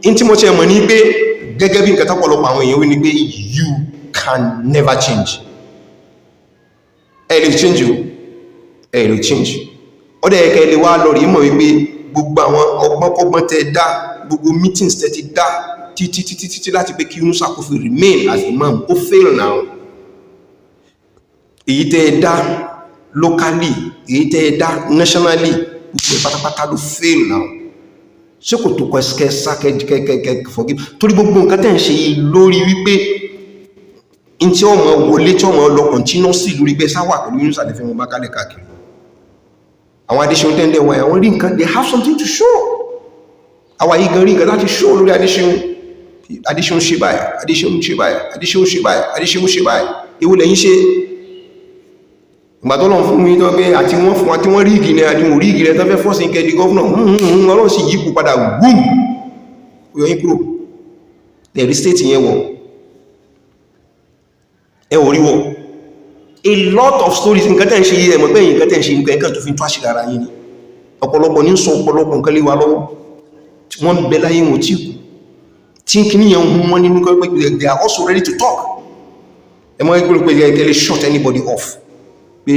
in tí mo ṣe mọ̀ ní pé gẹ́gẹ́ bí nǹkan tọ́pọ̀lọpọ̀ àwọn èèyàn wí ní pé you can never change ẹ lè change o ẹ lè change ó dẹ̀ ẹ̀kẹ́ lè wá lọ rí mọ̀ wípé gbogbo àwọn ọgbọ́n tẹ́ dá gbogbo meetings tẹ́ ti dá títí láti pé kí Yunusa kó fi remain as imam ó fail now èyí tẹ́ dá locally èyí tẹ́ dá nationally gbogbo pátápátá ló fail now ṣé kò tó kẹ́kẹ́ forgive torí gbogbo nǹkan tẹ́ ń ṣe yìí lórí wípé in tí ọmọ wọlé tí ọmọ lọ continuously lórí pé sáwà pẹ̀lú Yunus àti fẹ́mọ̀ bá kálẹ̀ káàkiri àwọn Adéṣeun tẹ́ndẹ̀ wọ́n àwọn rí nǹkan they have something to show àwa yìí gan rí nǹkan láti show lórí Adéṣeun ṣe báyìí Adéṣeun ṣe báyìí Adéṣeun ṣe báyìí Adéṣeun ṣe báyìí ewu lẹ́yìn ṣe ìgbà tó lọ fún mi tó pé àti wọ́n fún wa tí wọ́n rí igi rẹ̀ àti wọ́n rí igi rẹ̀ tó fẹ́ fọ́sí ń kẹ́ẹ̀dì gọ́ọ̀nà ọlọ́run sì yípo padà wùm yọyìn kúrò ẹ̀rí state yẹn wọ̀ ẹ wò rí wọ̀ a lot of stories nǹkan tẹ́ ń ṣe ẹmọ̀ pé nǹkan tẹ́ ń ṣe nǹkan tó fi ń tó àṣírí ara yìí ni ọ̀pọ̀lọpọ̀ ní sọ ọ̀pọ̀lọpọ̀ nǹkan lé wa lọ́wọ́ tí wọ́n bẹ láyé wọn tí kù tí kìíní yẹn hun wọn nínú pé they are also ready to talk ẹmọ ẹgbẹ́ pé they shut anybody off pé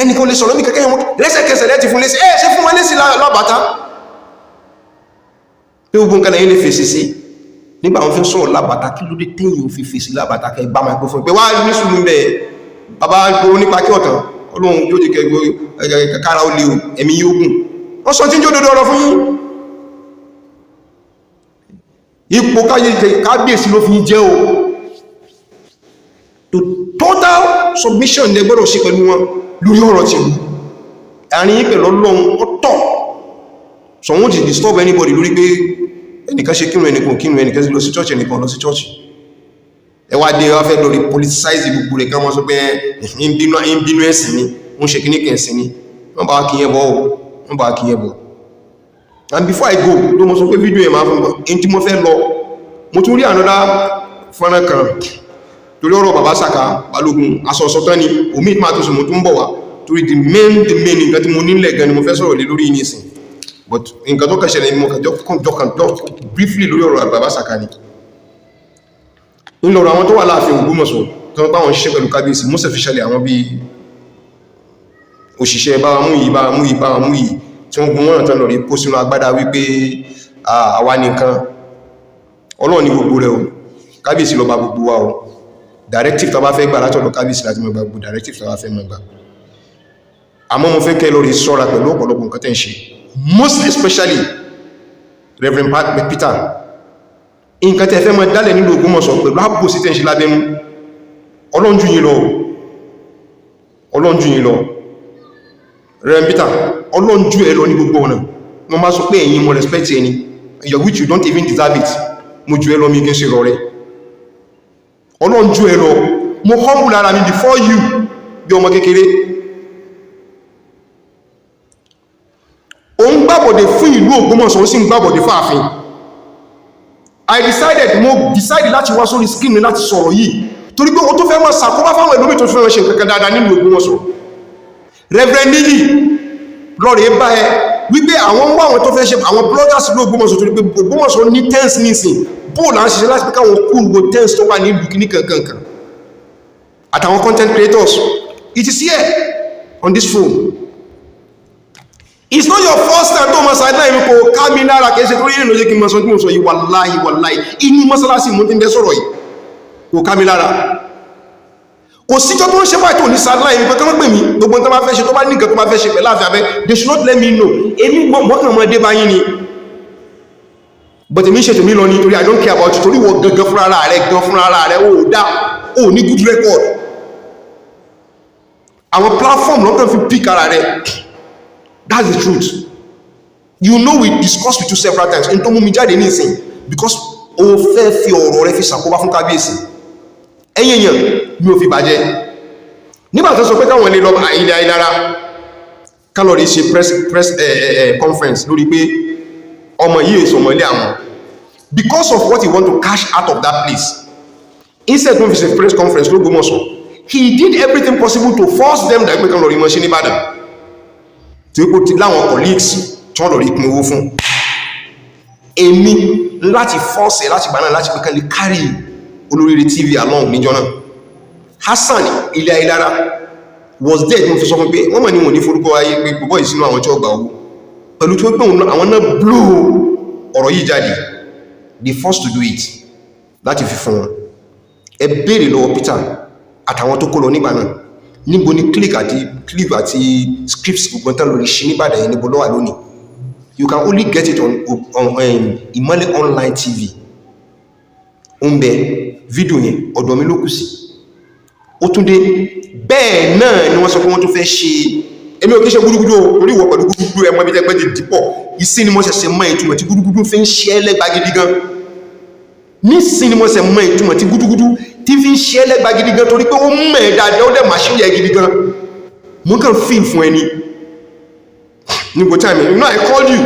ẹnìkan lè sọ̀rọ̀ ní kẹ́kẹ́ wọn lẹ́sẹ̀kẹsẹ̀ lẹ́ti fún lẹ́sẹ̀ ṣe fún wọn lẹ́sì lábàtá pé ogun kan lẹ́yìn lè fèsì sí nígbà wọn fi ń sọ̀rọ̀ lábàtá kí ló dé tẹ́yìn fi fèsì lábàtá kẹ́ bá microphone pé wá ní sùúrù bẹ́ẹ̀ bàbá gbogbo nípa kí ọ̀tàn ọlọ́run yóò jẹ́ kẹ́kára ó lè o ẹ̀mí yóò gùn wọ́n sọ tí ń jó dodo ọ̀rọ̀ fún yín ipò kábíyèsí ló fi jẹ́ o total submission lẹ gbọ́dọ̀ ṣe pẹ̀lú wọn lórí ọ̀rọ̀ tí àárín pẹ̀lú ọlọ́run ọ̀tọ̀ so wọ́n ti disturb anybody lórí pé ẹnìkan ṣe kírun ẹnìkan lọ sí church ẹnìkan lọ sí church ẹwà dé wá fẹ́ lórí politicize gbogbo rẹ̀ ká wọ́n sọ pé ń bínú ẹ̀sìn ni wọ́n ṣe kíní kẹ̀ẹ̀sìn ni wọ́n bá kí yẹ bọ́ and before I go ló mọ́ sọ pé fídíò ẹ̀ máa fún in tí mo fẹ́ lọ mo tún rí another fọ́nà kan torí ọ̀rọ̀ bàbá Saka Balógun asọ̀sọ̀tán ni omi ìpá tó sọmọ̀ tó ń bọ̀ wá torí the main nǹkan tí mo nílẹ̀ gan ni mo fẹ́ sọ̀rọ̀ lé lórí ìnísìn but nǹkan tó kẹsẹ̀ ni mo kàjọ́ briefly lórí ọ̀rọ̀ bàbá Saka ni ńlọrọ̀ àwọn tó wà láàfin Ògbómọ̀ṣọ́ tó ń bá wọn ṣiṣẹ́ pẹ̀lú kábíyèsí most officially àwọn bí òṣìṣẹ́ bá mú yìí tí wọ́n gún wọ́n tán lọ rí kó sínú agbádá wípé àwa nìkan Ọlọ́run ní gbogbo rẹ̀ o kábíyèsí ló bá gbogbo wa o directive tó bá fẹ́ gbà látọ̀dọ̀ kábíyèsí láti mọ̀ gbogbo directive tó bá fẹ́ mọ̀ gbà àmọ́ mo fẹ́ kẹ́ lórí ṣọ́ra pẹ̀lú ọ̀pọ̀lọpọ̀ nǹkan tẹ́ ń ṣe most especially Reverend Peter nǹkan tẹ́ fẹ́ mọ̀ dálẹ̀ nínú Ògbómọ̀ṣọ́ pẹ̀lú ààbò sí tẹ́ ń ṣe lábẹ́nú Ọlọ́run jù yín lọ Reverend Peter Ọlọ́run jù ẹ lọ ní gbogbo ọ̀nà wọ́n máa sọ pé ẹ̀yin mo respect ẹni which you don't even deserve it mo jù ẹ lọ mi kí n ṣe rọ rẹ Ọlọ́run jù ẹ lọ mo humble ara mi before you bí ọmọ kékeré o ń gbàbọ̀dé fún ìlú Ògbómọ̀ṣọ́ ó sì ń gbàbọ̀dé fún Àfin mo decided láti wá sórí skin mi láti sọ̀rọ̀ yìí torí pé o tó fẹ́ mọ́ sàkóbá fáwọn ìlú mi tó fẹ́ ṣe nǹkan dáadáa nínú Ògbómọ̀ṣọ́ Reverend Niyi lọ́rẹ̀ bá ẹ wípé àwọn wá àwọn tó fẹ́ ṣe àwọn bloggers ló Ògbómọ̀ṣọ́ torí pé Ògbómọ̀ṣọ́ ní tense nísìn bóòlù à ń ṣiṣẹ́ láti pé káwọn kú gbogbo tense tó wà ní ìlú kìíní kankan àtàwọn content creators it is here on this phone it's not your first time tó mọ̀ sáyé náà ìrìnkò ká mi lára kìí ṣe tó rí ìrìnlójé kí n mọ̀ sọ tí mo sọ yìí wàláhì inú mọ́sálásí mo ti ń bẹ́ sọ̀rọ̀ yìí kò ká mi lára kò síjọ́ tó ń ṣe báyìí tó ní sideline ní pé kọ́mọ́ pè mí gbogbo tó bá fẹ́ ṣe tó bá ní nǹkan tó bá fẹ́ ṣe pẹ̀lú àfẹ́ they should not let me know èmi mọ́kàn mọ́ dé báyìí ni but èmi ṣe tèmi lọ ní torí I don't care about you torí wọ gangan fúnra rẹ̀ ó dá ó ní good record àwọn platform lọ́kàn fi pick ara rẹ̀ that's the truth you know we discussed with you several times in tó mú mi jáde ní ìsìn because o fẹ́ fi ọ̀rọ̀ rẹ̀ fi ṣàkóbá fún kábíyèsí ẹ̀yẹ̀yàn mi ò fi bàjẹ́ nígbà tó sọ pé káwọn lè lọ ilẹ̀ Ayélára kálọ̀rí ṣe press conference lórí pé ọmọ yìí èso ọmọ ilé àwọn because of what he want to cash out of that place instead of his press conference ló Ògbómọ̀ṣọ́ he did everything possible to force them that pé kálọ̀rí mọ́ ṣe ní Ìbàdàn tí ó ti láwọn colleagues tí wọ́n lọ̀rí pín owó fún èmi láti force láti gbà náà láti pé kálí carry Olóríire TV along níjọ́ náà Hassan ilé Ayélára was there mo fi sọ fún pé wọ́n mọ̀ ní wọ́n ní forúkọ ayé pé gbogbo ìsinú àwọn tí ó gbà owó pẹ̀lú tí ó pé àwọn náà blow ọ̀rọ̀ yìí jáde they forced to do it láti fi fún wọn ẹ béèrè lọ́wọ́ Peter àtàwọn tó kó lọ nígbà náà níbo ni clip àti scripts gbogbo tán lórí ṣe níbàdàn yẹn níbo ló wà lónìí you can only get it on Ìmọ́lẹ̀ online TV ó ń bẹ fídíò yẹn ọ̀dọ̀ mi ló kù sí. Ó tún dé bẹ́ẹ̀ náà ni wọ́n sọ pé wọ́n tún fẹ́ ṣe èmi ò kí ṣe gúdúgúdú orí ìwọ̀ pẹ̀lú gúdúgúdú ẹmọ ibi tẹ́gbẹ́ ti dìpọ̀ ìsìn ni mo ṣẹ̀ṣẹ̀ mọ ìtumọ̀ tí gúdúgúdú fi ń ṣe ẹlẹ́gbà gidi gan nísìn ni mo ṣẹ̀ mọ ìtumọ̀ tí gúdúgúdú tí fi ń ṣe ẹlẹ́gbà gidi gan torí pé ó mọ̀ ẹ̀ dáadáa ó dẹ̀ màṣírí ẹ̀ gidi gan mo kàn fíìl fún ẹni nígbò tí àmì I called you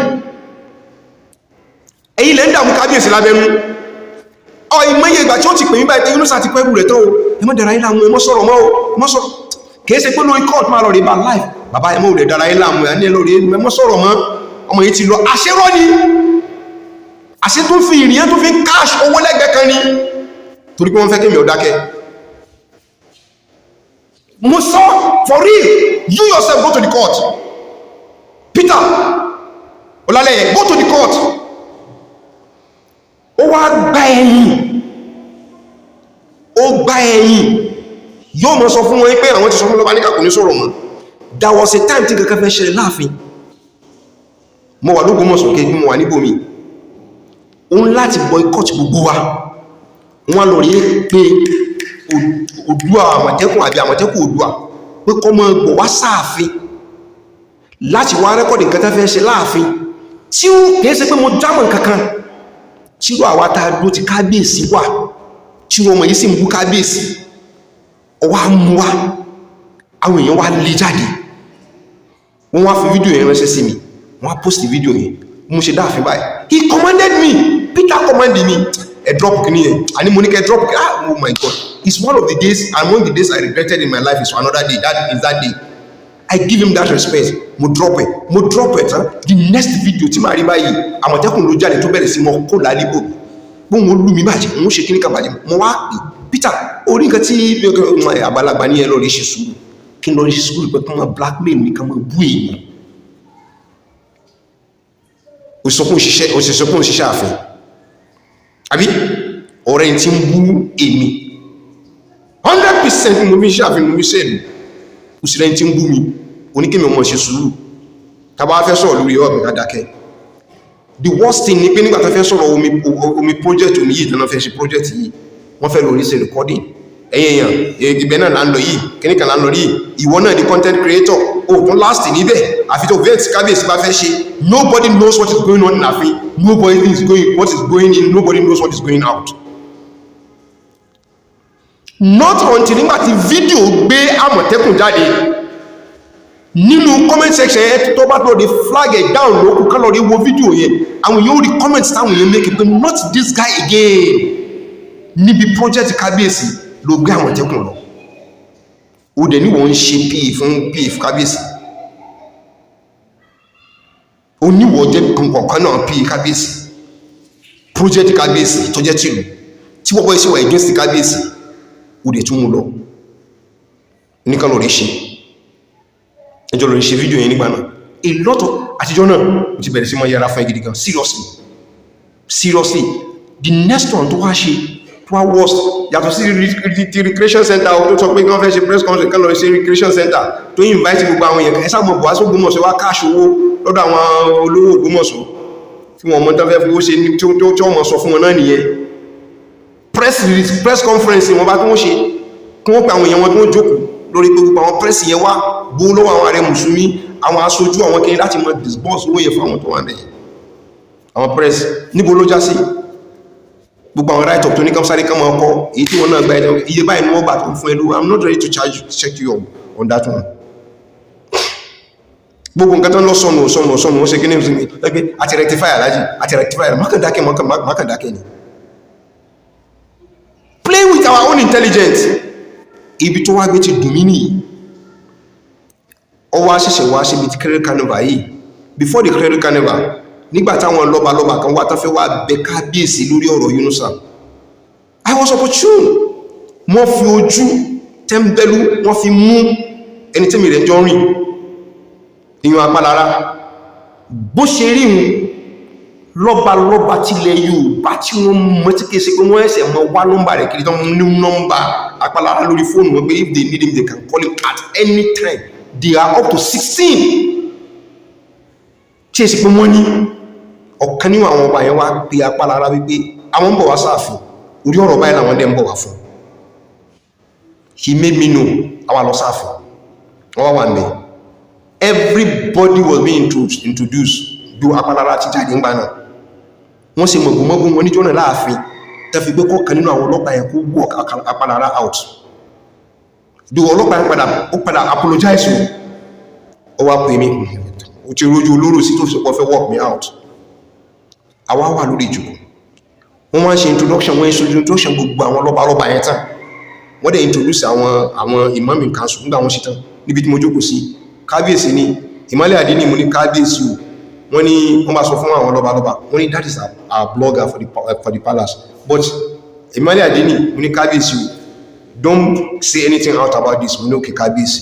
ẹ̀yin lẹ́ ń dààmú kábíyèsí lábẹ́nú ìmọ̀ye ìgbà tí ó ti pè mí báyìí pé Yínúsà ti pẹ́rù rẹ̀ tán o ẹ má dára yín láàmú ẹ má sọ̀rọ̀ mọ́ o ẹ má sọ̀rọ̀ kìí ṣe pé lórí court máa lọ rí bá live bàbá ẹ má rẹ̀ dára yín láàmú ẹ ní ẹ lọ rí ẹ má sọ̀rọ̀ mọ́ ọmọ yìí ti lọ àṣírọ́ ni àṣẹ tó fi ìrìyàn tó fi ń cash owó lẹ́gbẹ̀ẹ́ kan ni torí pé wọ́n fẹ́ kí mi ò dákẹ́ mo sọ for real you yourself go to the court Peter Ọlálẹ́yẹ go to the court ó wá gbá ẹ̀yìn yóò mọ́ sọ fún wọn pé àwọn ti sọ fún lọ́bá ní kàkùn ní sọ̀rọ̀ mọ́ there was a time tí kankan fẹ́ ṣẹlẹ̀ láàfin mo wà lógún mọ́sùn kí mo wà níbòmí òun láti boycott gbogbo wa wọ́n lọ rí pé Oòduà Àmọ̀tẹ́kùn àbí Àmọ̀tẹ́kùn Oòduà pé kọ́ mọ́ gbọ̀ wá sáàfin láti wá rẹ́kọ̀dì nǹkan tẹ́ fẹ́ ṣe láàfin tí ó kìí ṣe pé mo jámọ̀ kankan tí ó àwa tá a dúró ti kábíyèsí wà tí ọmọ yìí sì ń bú kábíyèsí ọwá mú wá àwọn èèyàn wá lè jáde wọ́n wá fi fídíò yẹn ránṣẹ́ sí mi wọ́n á post fídíò yẹn mú ṣe dáàfin báyìí he commanded me Peter commanded me ẹ drop kìíní yẹn àní mo ní kẹ drop oh my God it's one of the days and one of the days I regretted in my life is for another day that is that day I give him that respect mo drop it the next video tí màá rí báyìí Àmọ̀tẹ́kùn ló jáde tó bẹ̀rẹ̀ sí mọ́ kó lálébò bóun ó lù mí bàjẹ́ òun ṣe kíní kan bàjẹ́ mo wá pè Peter orí nǹkan tí àgbàlagbà ní ẹ lọ rí ṣe sùúrù kí n lọ rí ṣe sùúrù pé kí wọ́n blackmail mi kí wọ́n bú èyí òṣìṣẹ́kùn òṣìṣẹ́ àfin àbí ọ̀rẹ́ tí ń bú èmi 100% mo fi ṣe àfin mo fi ṣe ẹ̀lú òṣìṣẹ́ tí ń bú mi oníkèmí ọmọ ṣe sùúrù tàbá fẹ́ sọ̀rọ̀ lórí ọ̀gbìn kádàkẹ́ the worst thing ni pé nígbà tó fẹ́ sọ̀rọ̀ omi project omi yìí tánà fẹ́ ṣe project yìí wọ́n fẹ́ lórí ṣe recording ẹ̀yẹ̀yàn ìgbẹ́ náà là ń lọ yìí kíníkà là ń lọ yìí ìwọ náà di content creator òkun last níbẹ̀ àfi tó vet kábíyèsí bá fẹ́ ṣe nobody knows what is going on in Afin nobody is going what is going in nobody knows what is going out not until nígbà tí fídíò gbé Àmọ̀tẹ́kùn jáde nínú comment section yẹn tó bá tó di flag it down lókù kán lọ rí wo fídíò yẹn àwọn yóò rí comment táwọn yẹn make pé not this guy again níbi project kábíyèsí ló gbé Àmọ̀tẹ́kùn lọ ó dẹ̀ ní wọ́n ń ṣe PF kábíyèsí ó níwọ̀ jẹ́ kọ̀ọ̀kan náà PF kábíyèsí project kábíyèsí tó jẹ́ tìlú tí wọ́n bọ́ sí wà against kábíyèsí ó dẹ̀ tún mú lọ níkan lórí ṣe ẹjọ́ lórí ṣe fídíò yẹn nígbà náà a lot of àtijọ́ náà ó ti bẹ̀rẹ̀ sí mọ́ yẹra fún gidi gan seriously the next one tó wá ṣe tó wá worst yàtọ̀ sí the recreation center tó sọ pé wọ́n fẹ́ ṣe press conference kan lọ sí recreation center tó invite gbogbo àwọn èèyàn ẹ̀sà mọ̀ bọ̀ Ògbómọ̀ṣọ́ wá káàṣì owó lọ́dọ̀ àwọn olówó Ògbómọ̀ṣọ́ tí wọ́n mọ̀ tán fẹ́ fowó ṣe tí wọ́n mọ̀ sọ fún wọn náà nìyẹn press conference wọn bá tó wọ́n ṣe kí wọ́n pe àwọn èèyàn wọn tó jókòó lórí gbogbo àwọn press yẹn wá gbó lọ́wọ́ àwọn ààrẹ mùsùlùmí àwọn aṣojú àwọn kiri láti mọ̀ disburse owó yẹn fún àwọn tó wà bẹ̀yẹn àwọn press níbo ló já sí gbogbo àwọn right up tó ní kan sáré kan máa kọ́ èyí tí wọ́n náà gba ẹ̀dẹ̀ iye báyìí ni wọ́n gbà tó fún ẹlú I'm not ready to check you on that one gbogbo nǹkan tó ń lọ sọnù wọ́n ṣe kí ní ìsinmi lẹ́gbẹ́ àti rectify alájì àti rectify mákàndákẹ́ ni play with our own intelligence ibi tó wá gbé ti dùn mí nìyí ọwọ́ àṣẹ̀ṣẹ̀ wá síbi ti credit carnival yìí before the credit carnival nígbà táwọn lọ́balọ́ba kan wá tán fẹ́ wá bẹ kábíyèsí lórí ọ̀rọ̀ Yínúsà I was opportune wọ́n fi ojú tẹ́ḿbẹ́lú wọ́n fi mú ẹni tẹ́mi rẹ̀ jọ rìn ìyàn apálára bó ṣe rí un lọ́balọ́ba tilẹ̀ Yorùbá tí wọ́n mọ́ tí kéèsì pé wọ́n ẹ̀sẹ̀ mọ́ wá nọ́mbà rẹ̀ kiri tán ní nọ́mbà apálára lórí fóònù wọn pé if they need him they can call him at any time they are up to 16 tí èsì pé wọ́n ní ọ̀kan nínú àwọn ọba yẹn wá pé apálára wípé àwọn bọ̀ wá sáàfin orí ọ̀rọ̀ báyìí làwọn dẹ̀ ń bọ̀ wá fún. He made me know our loss Afin. One day, everybody was being introduced. Do apalara ti jáde ńgbà náà. Wọ́n sì mọ̀gùnmọ́gùn wọn níjọ́ náà láàfin. Tẹ́ fi gbé kọ́kàn nínú àwọn ọlọ́pàá yẹn kó walk apalara out. Do ọlọ́pàá yẹn padà apologize o. Ó wá pè mí. Ó ti rojú olóró sí tó fi sọpọ̀ fẹ́ walk me out. Àwa wà lórí ìjòkó. Wọ́n wá ṣe introduction gbogbo àwọn lọ́balọ́ba yẹn tán. Wọ́n dẹ̀ introduce àwọn imam in council nígbà wọ́n ṣe tán níbi tí mo jókòó sí. Kábíyèsí ni ìmọ́lẹ̀ àdínì mo ní kábíyèsí o. Wọ́n ní wọ́n bá sọ fún àwọn lọ́balọ́ba. Wọ́n ní that is our blogger for the palace. But ìmọ́lẹ̀ àdínì mo ní kábíyèsí o. Don't say anything out about this. Mo ní òkè kábíyèsí.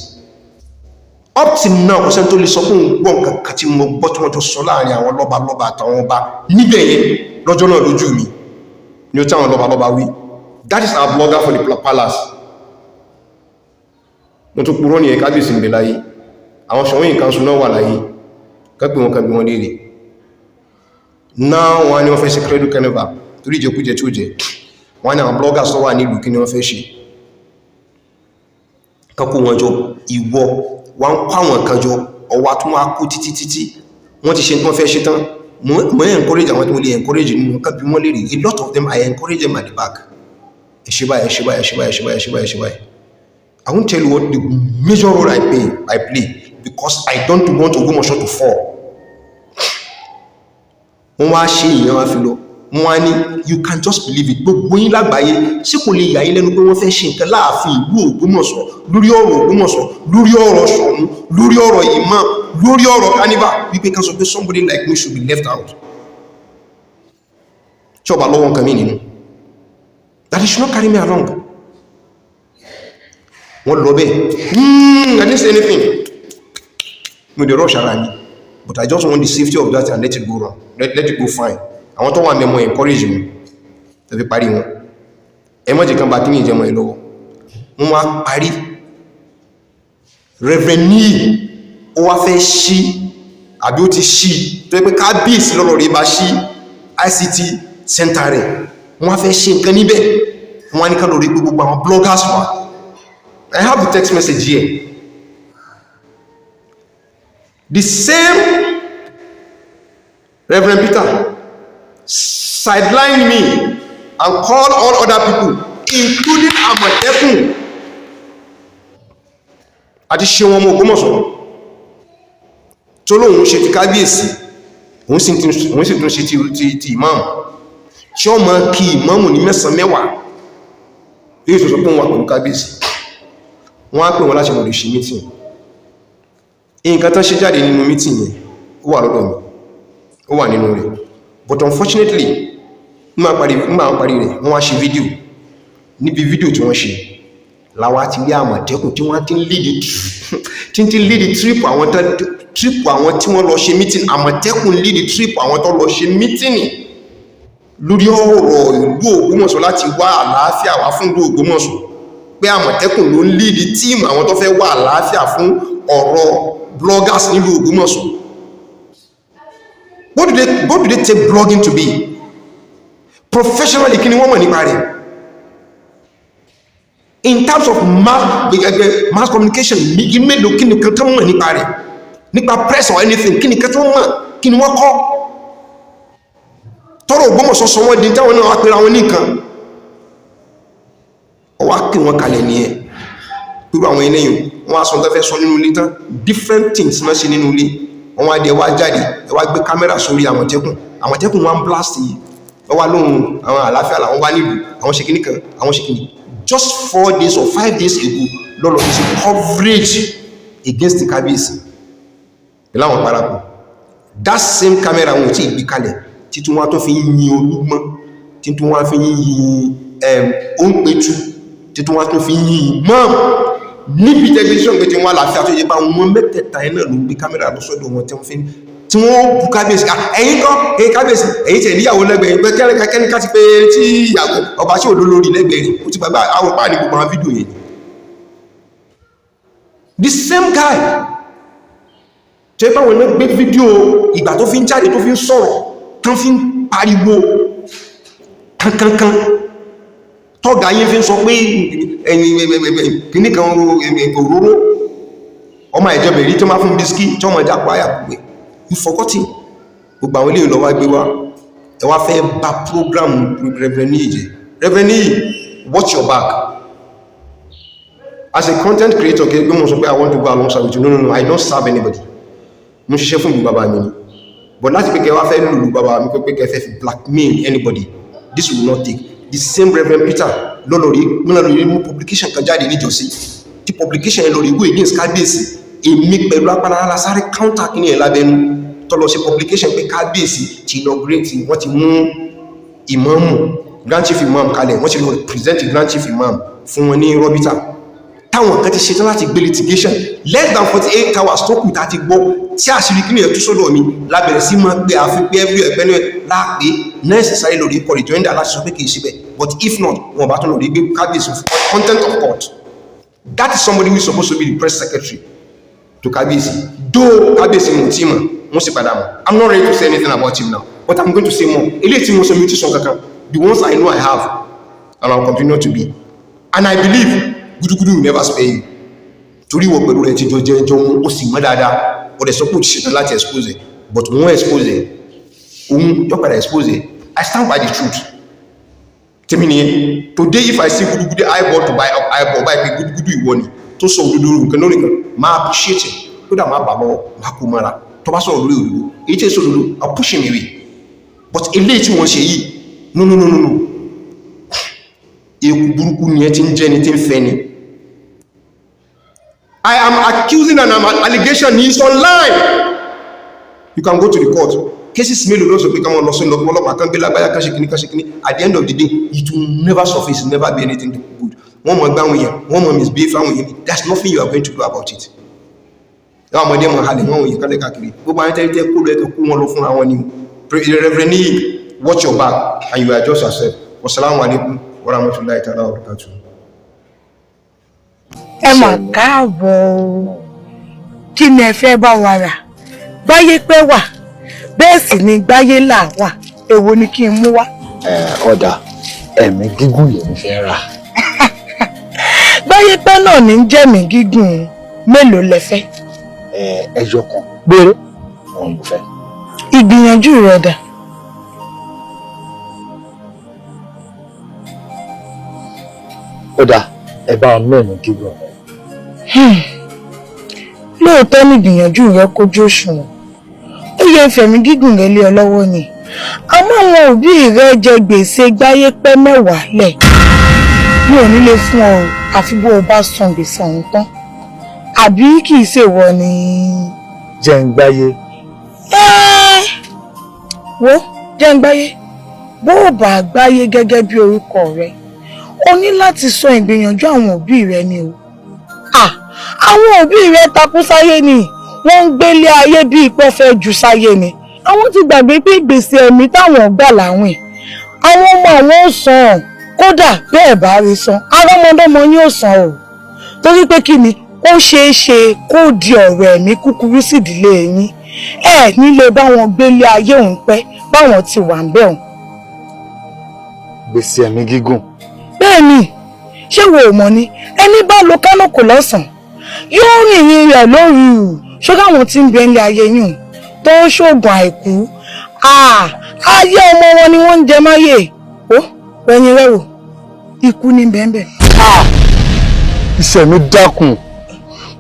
Up till now, kò sẹ́ni tó lè sọ fún gbọ́n kankan tí mo gbọ́ tí wọ́n tó sọ láàrin àwọn lọ́balọ́ba àtàwọn ọba níbẹ̀ yẹn lọ́jọ́ náà lójú mi ni ó tí àwọn lọ́balọ́ba wí. That is our blogger for the palace. Mo tó purọ́ ní kábíyèsí ń bẹ láyé. Àwọn ṣọ̀wọ́n nǹkan sún náà wà láyé. Kápẹ́ wọn kàbí wọn léèrè. Náà wọ́n ní wọ́n fẹ́ ṣe credo carnival torí ìjẹkújẹ tí ó jẹ. Wọ́n ní àwọn bloggers tó wà nílùú kí ni wọ́n fẹ́ ṣe. Kápẹ́ wọn jọ ìwọ wọ́n kọ́ àwọn kan jọ ọwá tún wá kú títí. Wọ́n ti ṣe nǹkan fẹ́ ṣe tán. Mo encourage àwọn tí mo lè encourage nínú kábí wọn léèrè. A lot of them I encourage them at the back. I won't tell you what the major role I play because I don't want Ogbomoso to fall. Wọ́n wá ṣe ìyẹn wá fi lọ. Wọ́n wá ní you can just believe it. Gbogbo yín lágbàáyé sí kò lè yà yín lẹ́nu pé wọ́n fẹ́ ṣe nǹkan láàfin ìlú Ògbómọ̀ṣọ́ lórí ọ̀rọ̀ Ògbómọ̀ṣọ́ lórí ọ̀rọ̀ Ṣọ̀ún lórí ọ̀rọ̀ imam lórí ọ̀rọ̀ carnival wípé kan sọ pé somebody like me should be left out. Tí ọba lọ́wọ́ nǹkan mi nínú. That he should not carry me along. Wọ́n lọ bẹ́ẹ̀. I didn't say anything. No, they rush around me. But I just want the safety of that and let it go wrong. Let it go fine. I want to want them more encourage me. Tẹ́fí parí wọn. Ẹ mọ́ jẹ́ kan bá kí ní ìjẹmọ̀ ìlọ́wọ́. Wọ́n wá parí. Reverend ní ó wá fẹ́ ṣí àbí ó ti ṣí. Tó yẹ pé kábíyèsí lọ́rọ̀ rí bá ṣí ICT center rẹ̀. Wọ́n wá fẹ́ ṣe nǹkan níbẹ̀. Wọ́n wá ní ká lórí gbogbo àwọn bloggers wa. I have the text message here. The same Reverend Peter sidelined me and called all other people, including Amotekun. Àti ṣe wọn mọ́ Ògbómọ̀ṣọ́. Tó lóun ṣe ti kábíyèsí, òun sì tún ṣe ti imam. Ṣé ọmọ kí imam ní mẹ́sàn mẹ́wàá? Èyí tó sọ pé wọ́n wà pẹ̀lú kábíyèsí. Wọ́n á pè wọ́n láti lọ ṣe meeting. Nǹkan tán ṣe jáde nínú meeting yẹn ó wà lọ́dọ̀ mi, ó wà nínú rẹ̀. But unfortunately, nígbà wọ́n parí rẹ̀ wọ́n wá ṣe fídíò. Níbi fídíò tí wọ́n ṣe láwa ti rí Àmọ̀tẹ́kùn tí wọ́n ti ń lead trip àwọn tí wọ́n lọ ṣe meeting. Àmọ̀tẹ́kùn lead trip àwọn tó lọ ṣe meeting lórí ọ̀rọ̀ ìlú Ògbómọ̀ṣọ́ láti wá àlàáfíà wá fún ìlú Ògbómọ̀ṣọ́. Pé Àmọ̀tẹ́kùn ló ń lead team àwọn tó fẹ́ wá àlàáfíà fún ọ̀rọ̀ bloggers nílùú Ògbómọ̀ṣọ́. What do they take blogging to be? Professionally, kí ni wọ́n mọ̀ nípa rẹ̀? In terms of mass communication, mélòó kí ni kan tó mọ̀ nípa rẹ̀? Nípa press or anything, kí ni kan tó mọ̀? Kí ni wọ́n kọ́? Tọ́rọ̀ Ògbómọ̀ṣọ́ sọ wọ́n di táwọn náà wá pera wọn nìkan. Ọwá kí wọ́n kalẹ̀ ní ẹ̀. Pẹ̀lú àwọn eléyìn, wọ́n á sọ tó fẹ́ sọ nínú ilé tán. Different things máa ṣe nínú ilé. Wọ́n wá dé wá jáde, ẹ wá gbé kámẹ́rà sórí Àmọ̀tẹ́kùn. Àmọ̀tẹ́kùn wá ń blast yìí. Wọ́n wá lóhun àwọn àlàáfíà làwọn wá nílùú, àwọn ṣe kíní kan, àwọn ṣe kíní. Just 4 days or 5 days ago, lọ́lọ́ fi ṣe coverage against the kábíyèsí. Pẹ̀lú àwọn parapọ̀. That same camera wọn tí ìgbé kalẹ̀, títún wá tó fi ń yin Olúgbọ́n, títún wá fi ń yin Òǹpẹ̀tù, títún wá tó fi ń yin Imam. Níbi tẹlifíṣọ̀n pé tí wọ́n àlàáfíà tó yẹ bá wọn mẹ́tẹ̀ẹ̀ta ẹ̀ náà ló ń gbé kámẹ́rà lọ sọ́dọ̀ wọn tí wọ́n bú kábíyèsí. Ẹ̀yin kọ́ ẹ̀yin kábíyèsí ẹ̀yin tẹ̀ níyàwó lẹ́gbẹ̀ẹ́ pé kẹ́ni ká ti pé tí ìyàwó ọba tí ò lólórí lẹ́gbẹ̀ẹ́ rẹ̀ ó ti gbàgbà àwọn páà ní gbogbo àwọn fídíò yẹn. The same guy tó yẹ báwọn náà gbé fídíò ìgbà tó fi ń jáde tó fi ń sọ̀rọ̀ tó fi ń pariwo kankankan tọ́gà yín fi ń sọ pé kìíní kan òróró ọmọ ìjọba èrí tó máa fún bisikí tí ọmọ ìjà pààyà pé you forgotten gbogbo àwọn ilé ìlọ́wà gbé wá ẹ wá fẹ́ bá program Reverend Niyi, watch your back. As a content creator, I want to go alongside with you. No, I don't serve anybody. Mo ṣiṣẹ́ fún baba mi ni. But láti pé kẹ́ wá fẹ́ lulu baba mi pé kẹ́ fẹ́ blackmail anybody. This will not take. The same Reverend Peter lórí mú publication kan jáde níjọ́sí. Tí publication yẹn lórí go against kábíyèsí. Èmi pẹ̀lú apárára sáré counter kí ni ẹ̀ lábẹ́nu. Tó lọ sí publication pé kábíyèsí ti inaugurate wọ́n ti mú ìmáàmù grand chief imam kalẹ̀ wọ́n ti lọ present grand chief imam fún wọn ní rọ́bítà. Táwọn kan ti ṣetán láti gbé litigation less than 48 hours tó kù tàti gbọ́ tí àṣírí kí ní ẹ̀ tó sọ́dọ̀ mi lábẹ̀rẹ̀ sí máa pé àfi pé every ẹgbẹ́ náà láàpé necessary lórí ikọ̀ rejoinder láti sọ pé kìí síbẹ̀ but if not wọn bá tún lórí gbé kábíyèsí content of court. That is somebody who is supposed to be the press secretary to kábíyèsí. Though kábíyèsí mo tí mọ̀ mo sì padà mọ̀. I'm not ready to say anything about him now but I'm going to say more. Eléyìí tí mo sọ mi ti sọ kankan the ones I know I have and I will continue to be and I believe gudugudu will never spare you. Torí wọ pẹ̀lú rẹ̀ tí jọ jẹ́ jọ ó sì mọ́ dáadáa ó dẹ̀ sọ pé ó ti ṣetán láti expose it but wọ́n expose it òun yọ padà expose it. I stand by the truth. Tèmi nìyẹn today if I see gudugudu eyeball to buy eyeball buy pé gudugudu ìwọ ni tó sọ òdodo nǹkan lórí kan máa appreciate it kódà máa bà lọ́wọ́ máa kó mọ́ra tó bá sọ̀rọ̀ lórí òdodo èyí tí èso òdodo I'll push him away but eléyìí tí wọ́n ṣe yìí no eku burúkú ni ẹ ti ń jẹ́ ni ti ń fẹ́ ni. I am accusing an allegation is online. You can go to the court. Cases mélòó ló sọ pé káwọn lọ sí lọ́pọ̀ ọlọ́pàá kan gbé lágbáyà kan ṣe kíní. At the end of the day, it will never surface, never be anything good. Wọ́n mọ̀ gbá wọn yẹn, wọ́n mọ̀ misbehave fáwọn yẹn. There's nothing you are going to do about it. Àwọn ọmọdé mọ̀ halẹ̀ wọ́n yẹn kálẹ̀ káàkiri. Gbogbo àwọn tẹ́lẹ̀ kó lọ ẹ̀kọ́ kó wọn lọ fún àwọn ni. Reverend Niyi, watch your back and you adjust yourself. Wassalamu alaikum warahmatullahi ta'ala wabarakatuh. Ẹ mà káàbọ̀ kí ni ẹ fẹ́ bá wa rà gbáyé pé wà bẹ́ẹ̀ sì ni gbáyé là wà èwo ni kí n mú wá. Ọ̀dà ẹ̀mí gígùn lèmi fẹ́ rà. Gbáyé pé náà ní jẹ́mí gígùn mélòó lẹ fẹ́. Ẹyọ kan péré òun ló fẹ́. Ìgbìyànjú rẹ̀ dà. Ọ̀dà ẹ bá wọn mẹ́rin gígùn. Lóòótọ́ ní ìgbìyànjú rẹ̀ kójú òṣùwọ̀n ó yẹ ìfẹ̀mí gígùn rẹ̀ lé ọ lọ́wọ́ ni àmọ́ àwọn òbí rẹ̀ jẹ gbèsè gbáyé pẹ́ 10 lẹ̀ mi ò ní lè fún ọ àfi bó o bá san gbèsè ọ̀hún tán àbí kì í ṣèwọ ni. Jẹ́ ń gbáyé. Wo jẹ́ ń gbáyé bó o bá gbáyé gẹ́gẹ́ bí orúkọ rẹ̀ o ní láti sọ ìgbìyànjú àwọn òbí rẹ̀ ni o. Àwọn òbí rẹ̀ takú sáyé ni wọ́n ń gbélé ayé bí ipò fẹ́ jù sáyé ni àwọn ti gbàgbé pé gbèsè ẹ̀mí táwọn gbà láwìn àwọn ọmọ àwọn ò san kódà bẹ́ẹ̀ bá rí san arọ́mọdọ́mọ ni ò san o torí pé kí ni ó ṣeé ṣe kó di ọ̀rọ̀ ẹ̀mí kúkúrú sídìílé yín nílé báwọn gbélé ayé òun pẹ́ báwọn ti wà ń bẹ̀ òun. Gbèsè ẹ̀mí gígùn. Bẹ́ẹ̀ ni ṣé wo ò mọ̀ ni ẹni bá lo kánòkò lọ́sàn-án yóò rìnrìn rẹ̀ lóru ṣọ́gá àwọn tí ń bẹ ní ayé yìí tó ń ṣoògùn àìkú ayé ọmọ wọn ni wọ́n ń jẹ máyè ó ẹ̀yìn rẹ̀ wò ikú ní bẹ́ẹ̀. Iṣẹ́ mi dákun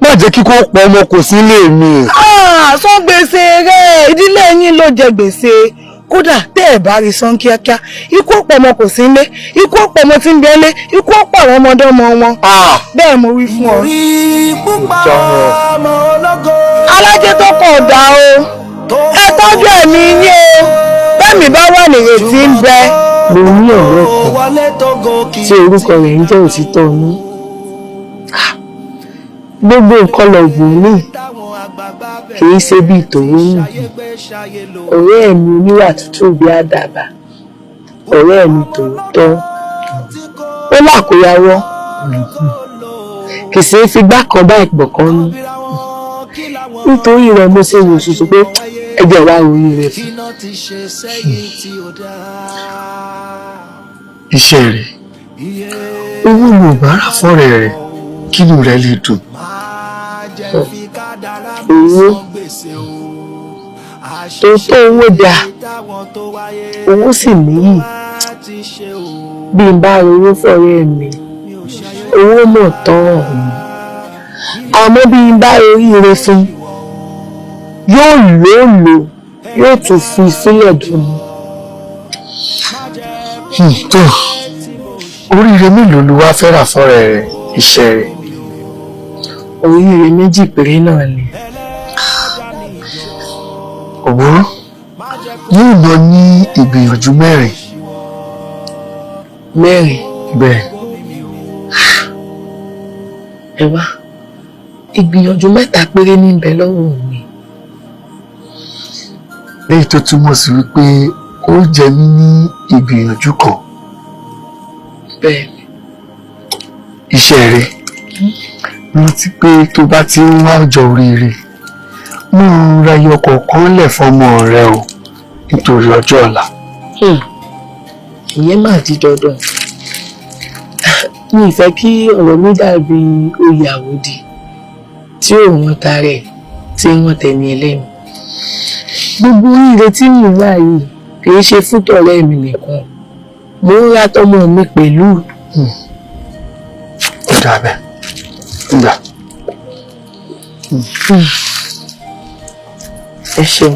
má jẹ́ kíkó pọ̀ ọmọ kò sí ilé mi. Sọ gbèsè rẹ̀ ìdílé yín ló jẹ gbèsè kódà tẹ́ ẹ̀ bá rí san kíákíá ikú ọ̀pọ̀ ọmọ kò sí ilé ikú ọ̀pọ̀ ọmọ tí ń bẹ ilé ikú ọ̀pọ̀ àwọn ọmọdé ọmọ wọn. Bẹ́ẹ̀ mo wí fún ọ. Alájẹ tó kàn dá o ẹ tọ́jú ẹ̀mí yín o bẹ́ẹ̀mí bá wà nírètí ń bẹ. Mo ní ọ̀rẹ́ kan tí orúkọ rẹ̀ ń jẹ́ òtítọ́ ní gbogbo nǹkan lọ́gbọ̀n ní kì í ṣe bíi tòun nìyí ọ̀rẹ́ mi oníwà tútù bí àdàbà ọ̀rẹ́ mi tòótọ́ ó lákòyàwọ́ kì í ṣe é fi gbá kan bá ìpọ̀ kan ní nítorí rẹ̀ mo ṣe wò ṣoṣo pé ẹgbẹ́ wa ròyìn rẹ̀ fún iṣẹ́ rẹ̀ owó ló bá rà fọ́rẹ̀ rẹ̀ kí inú rẹ̀ lè dùn. owó tó tó owó dáa owó sì níyì bí n bá rówó fọ́rẹ́ mi owó náà tán ọ̀hún àmọ́ bí n bá oríire fún yóò lò yóò tún fi sílẹ̀ dùn mí. tó oríire mélòó ló wá fẹ́ rà fọ́rẹ̀ rẹ̀ iṣẹ́ rẹ̀. oríire méjì péré náà ni. òwúrọ̀ yóò lọ ní ìgbìyànjú mẹ́rin. bẹ́ẹ̀. ẹ wá ìgbìyànjú mẹ́ta péré ní ibẹ̀ lọ́wọ́ mi. léyìí tó túmọ̀ sí wípé ó jẹ mí ní ìgbìyànjú kan. bẹ́ẹ̀. iṣẹ́ rẹ̀ rántí pé tó bá ti ń wá ọjọ́ oríire mú un ra ẹyọ kọ̀ọ̀kan lẹ̀ fọmọ rẹ o nítorí ọjọ́ ọ̀la. ìyẹn máa di dandan mi ì fẹ́ kí ọ̀rọ̀ mi dàbí oyè àwòdì tí òun ta rẹ̀ tí wọ́n tẹ̀mí ẹlẹ́nu. gbogbo oríire tí mo wá yìí kì í ṣe fún tọ̀rẹ́ mi nìkan mo ń ra tọmọ mi pẹ̀lú. ó dà bẹ́ẹ̀ gbà. ẹ ṣeun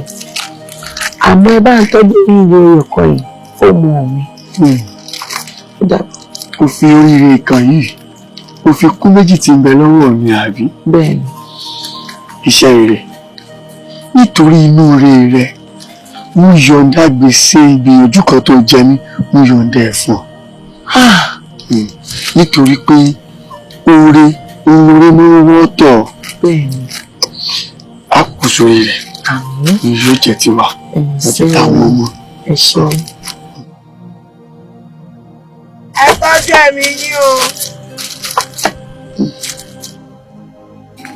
àmọ́ ẹ bá ń tọ́jú oríire ẹ̀kọ́ yìí fóònù mi. ó dà kò fi oríire kan yìí kò fi kún méjì tí ń bẹ lọ́wọ́ mi àbí. bẹ́ẹ̀ ni. iṣẹ́ rẹ̀ nítorí inú rẹ̀ mo yọ̀ǹda gbèsè ìgbìyànjú kan tó jẹ mí mo yọ̀ǹda ẹ̀ fún ọ. nítorí pé oore ló wọ́tọ̀. bẹ́ẹ̀ ni. a kù sórí rẹ̀ ni yóò jẹ́ tiwa àti táwọn ọmọ. ẹ ṣeun. ẹ tọ́jú ẹ̀mí yín o.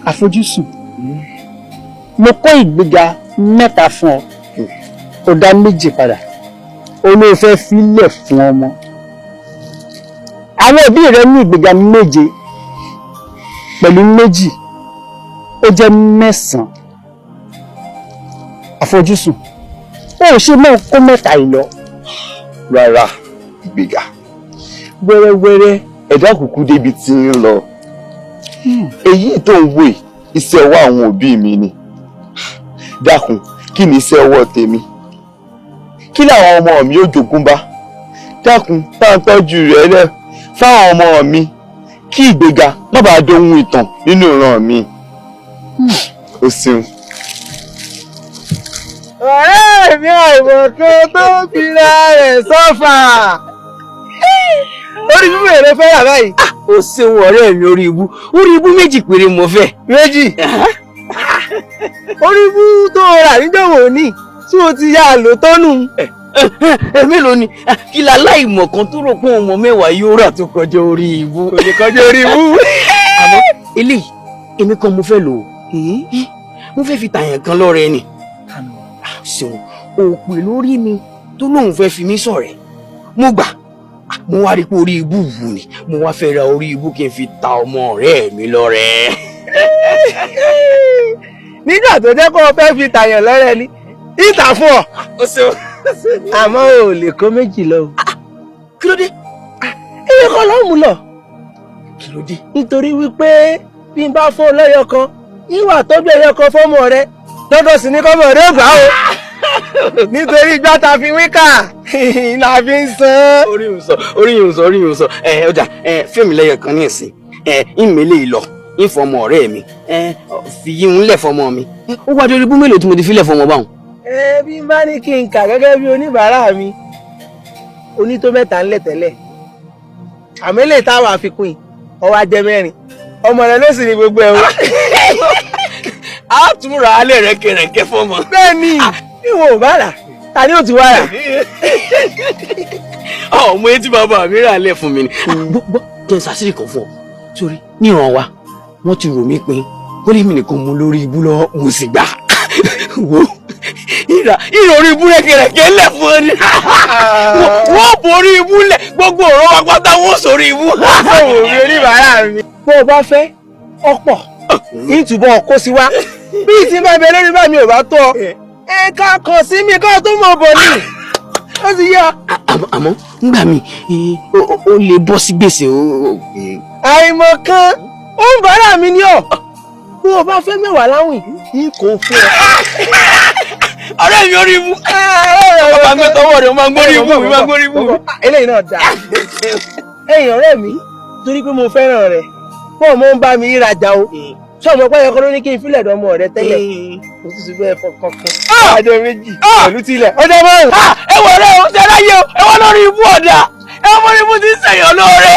àfojúsùn mo kó ìgbéga mẹ́ta fún ọ ó dá méjì padà olóò fẹ́ filẹ̀ fún ọmọ àwọn òbí rẹ ní ìgbéga méje pẹ̀lú méjì ó jẹ́ 9 àfojúsùn ó ṣe mọ́ kó mẹ́ta ìlọ. rárá ìgbéga wẹ́rẹ́wẹ́rẹ́ ẹ̀dá kúkú débi tí ń lọ èyí tó ń wò iṣẹ́ ọwọ́ àwọn òbí mi ni dákun kí ni iṣẹ́ ọwọ́ tèmi kí làwọn ọmọ mi yóò jogún bá dákun bá ń tọ́jú rẹ̀ lẹ́ fáwọn ọmọ mi kí ìgbéga má bàa dohun ìtàn nínú ìran mi. o ṣeun. ọ̀rẹ́ mi àìmọ̀ kan tó fira rẹ̀ sọ́fà orí ibú èrè fẹ́ yà báyìí. o ṣeun ọ̀rẹ́ mi orí ibú méjì péré mo fẹ́. méjì orí ibú tó rà níjọ̀wọ́ ní tí o ti yá lò tọ́nù. mélòó ni kí la láìmọ̀ kan tó rò pé ọmọ mẹ́wàá yóò rà tó kọjá orí ibú. kò lè kọjá orí ibú. àmọ́ eléyìí èmi kan mo fẹ́ lò ó mo fẹ́ fi tàyàn kan lọ́rẹ ni. ṣeun òpè lórí mi tó lóun fẹ́ fi mí ṣọ̀rẹ́ mo gbà mo wá rí pé orí ibú wù ni mo wá fẹ́ ra orí ibú kí n fi ta ọmọ ọ̀rẹ́ mi lọ́rẹ. nígbà tó jẹ́ kó o fẹ́ fi tàyàn lọ́rẹ́ ni ìtà fún ọ. o ṣeun. àmọ́ o lè kó méjì lọ. kí ló dé. iye kan ló mú lọ. kí ló dé. nítorí wípé bí n bá fún ọ lẹ́yọ kan ìwà tọ́jú ẹyọ kan fọ́mọ rẹ lọ́dọ̀ sí ní kọ́mọ rẹ gbà o. nítorí ìgbà tá a fi wíkà la fi ń san. orí yìí ń sọ ọjà fíìmù lẹ́yọ kan ní ìsìn ìmẹ̀lẹ̀ ìlọ ìfọmọ ọ̀rẹ́ mi fi yí ń lẹ̀ fọmọ mi ó wá dé ibú mélòó tí mo ti fi lẹ̀ fọmọ báwọn. bí n bá ní kí n kà gẹ́gẹ́ bí oníbàárà mi oní tó mẹ́ta ńlẹ̀ tẹ́lẹ̀ àmọ́ eléyìí táwọn àfikún yìí ọwọ́ ajẹ́ 4 ọmọ rẹ ló sì ní gbogbo ẹ̀ wọ́n. a tún ra alẹ́ rẹ̀kẹ̀rẹ̀kẹ̀ fọmọ. bẹ́ẹ̀ni ìwọ̀n ò bá rà ta ni ó ti wá rà. ọmọ etí bàbá mi rà lẹ̀ fún mi ni. gbọ́ jẹ́ sàṣírí kan fún ọ sórí níran wa wọ́n ti rò mí pin ó lè mí nìkan mú lórí ibú lọ mo sì gbà wo ìròrí ibú rẹ̀kẹ̀rẹ̀kẹ̀ lẹ̀ fún ọ ni wọ́n borí ibú lẹ̀ gbogbo ọ̀rọ̀ wa pátá wọ́n sórí ibú. Ọ̀sọ̀wò mi oníbàárà mi. Bó o bá fẹ́ ọ̀pọ̀ ìtúbọ̀ kó sí wa bí ìtì bá bẹ lórí bá mi ò bá tó ọ ká kàn sí mi ká tó mọ̀ bọ̀ ni ó ti yá. Àmọ́ nígbà míì ó lè bọ́ sí gbèsè o. Àìmọ̀ kan ó ń bàárà mi ní ọ̀ bí o bá fẹ́ mẹ́wàá láwìn ní kò fún ọ. Ọ̀rẹ́ mi orí ibú. Ọba mi tọwọ́ rẹ̀ máa ń gbórí ibú mi máa ń gbórí ibú mi. Eléyìí náà dáa. Ẹ̀yin ọ̀rẹ́ mi torí pé mo fẹ́ràn rẹ̀ fún ọmọ ń bá mi rajà o ṣé ọmọ pẹ́ yẹn kọ́ ló ní kí n fílẹ̀ dánmọ́ rẹ tẹ́lẹ̀ kò sì bẹ́ẹ̀ fọkàn kan. Àjọ méjì pẹ̀lú tilẹ̀ ọjọ́ márùn-ún. Ẹ wọ̀ rẹ̀ o ṣe ráyè o ẹ wọ́n lórí ibú ọ̀dà ẹ wọ́n lórí ibú ti ń sẹ̀yàn lóore.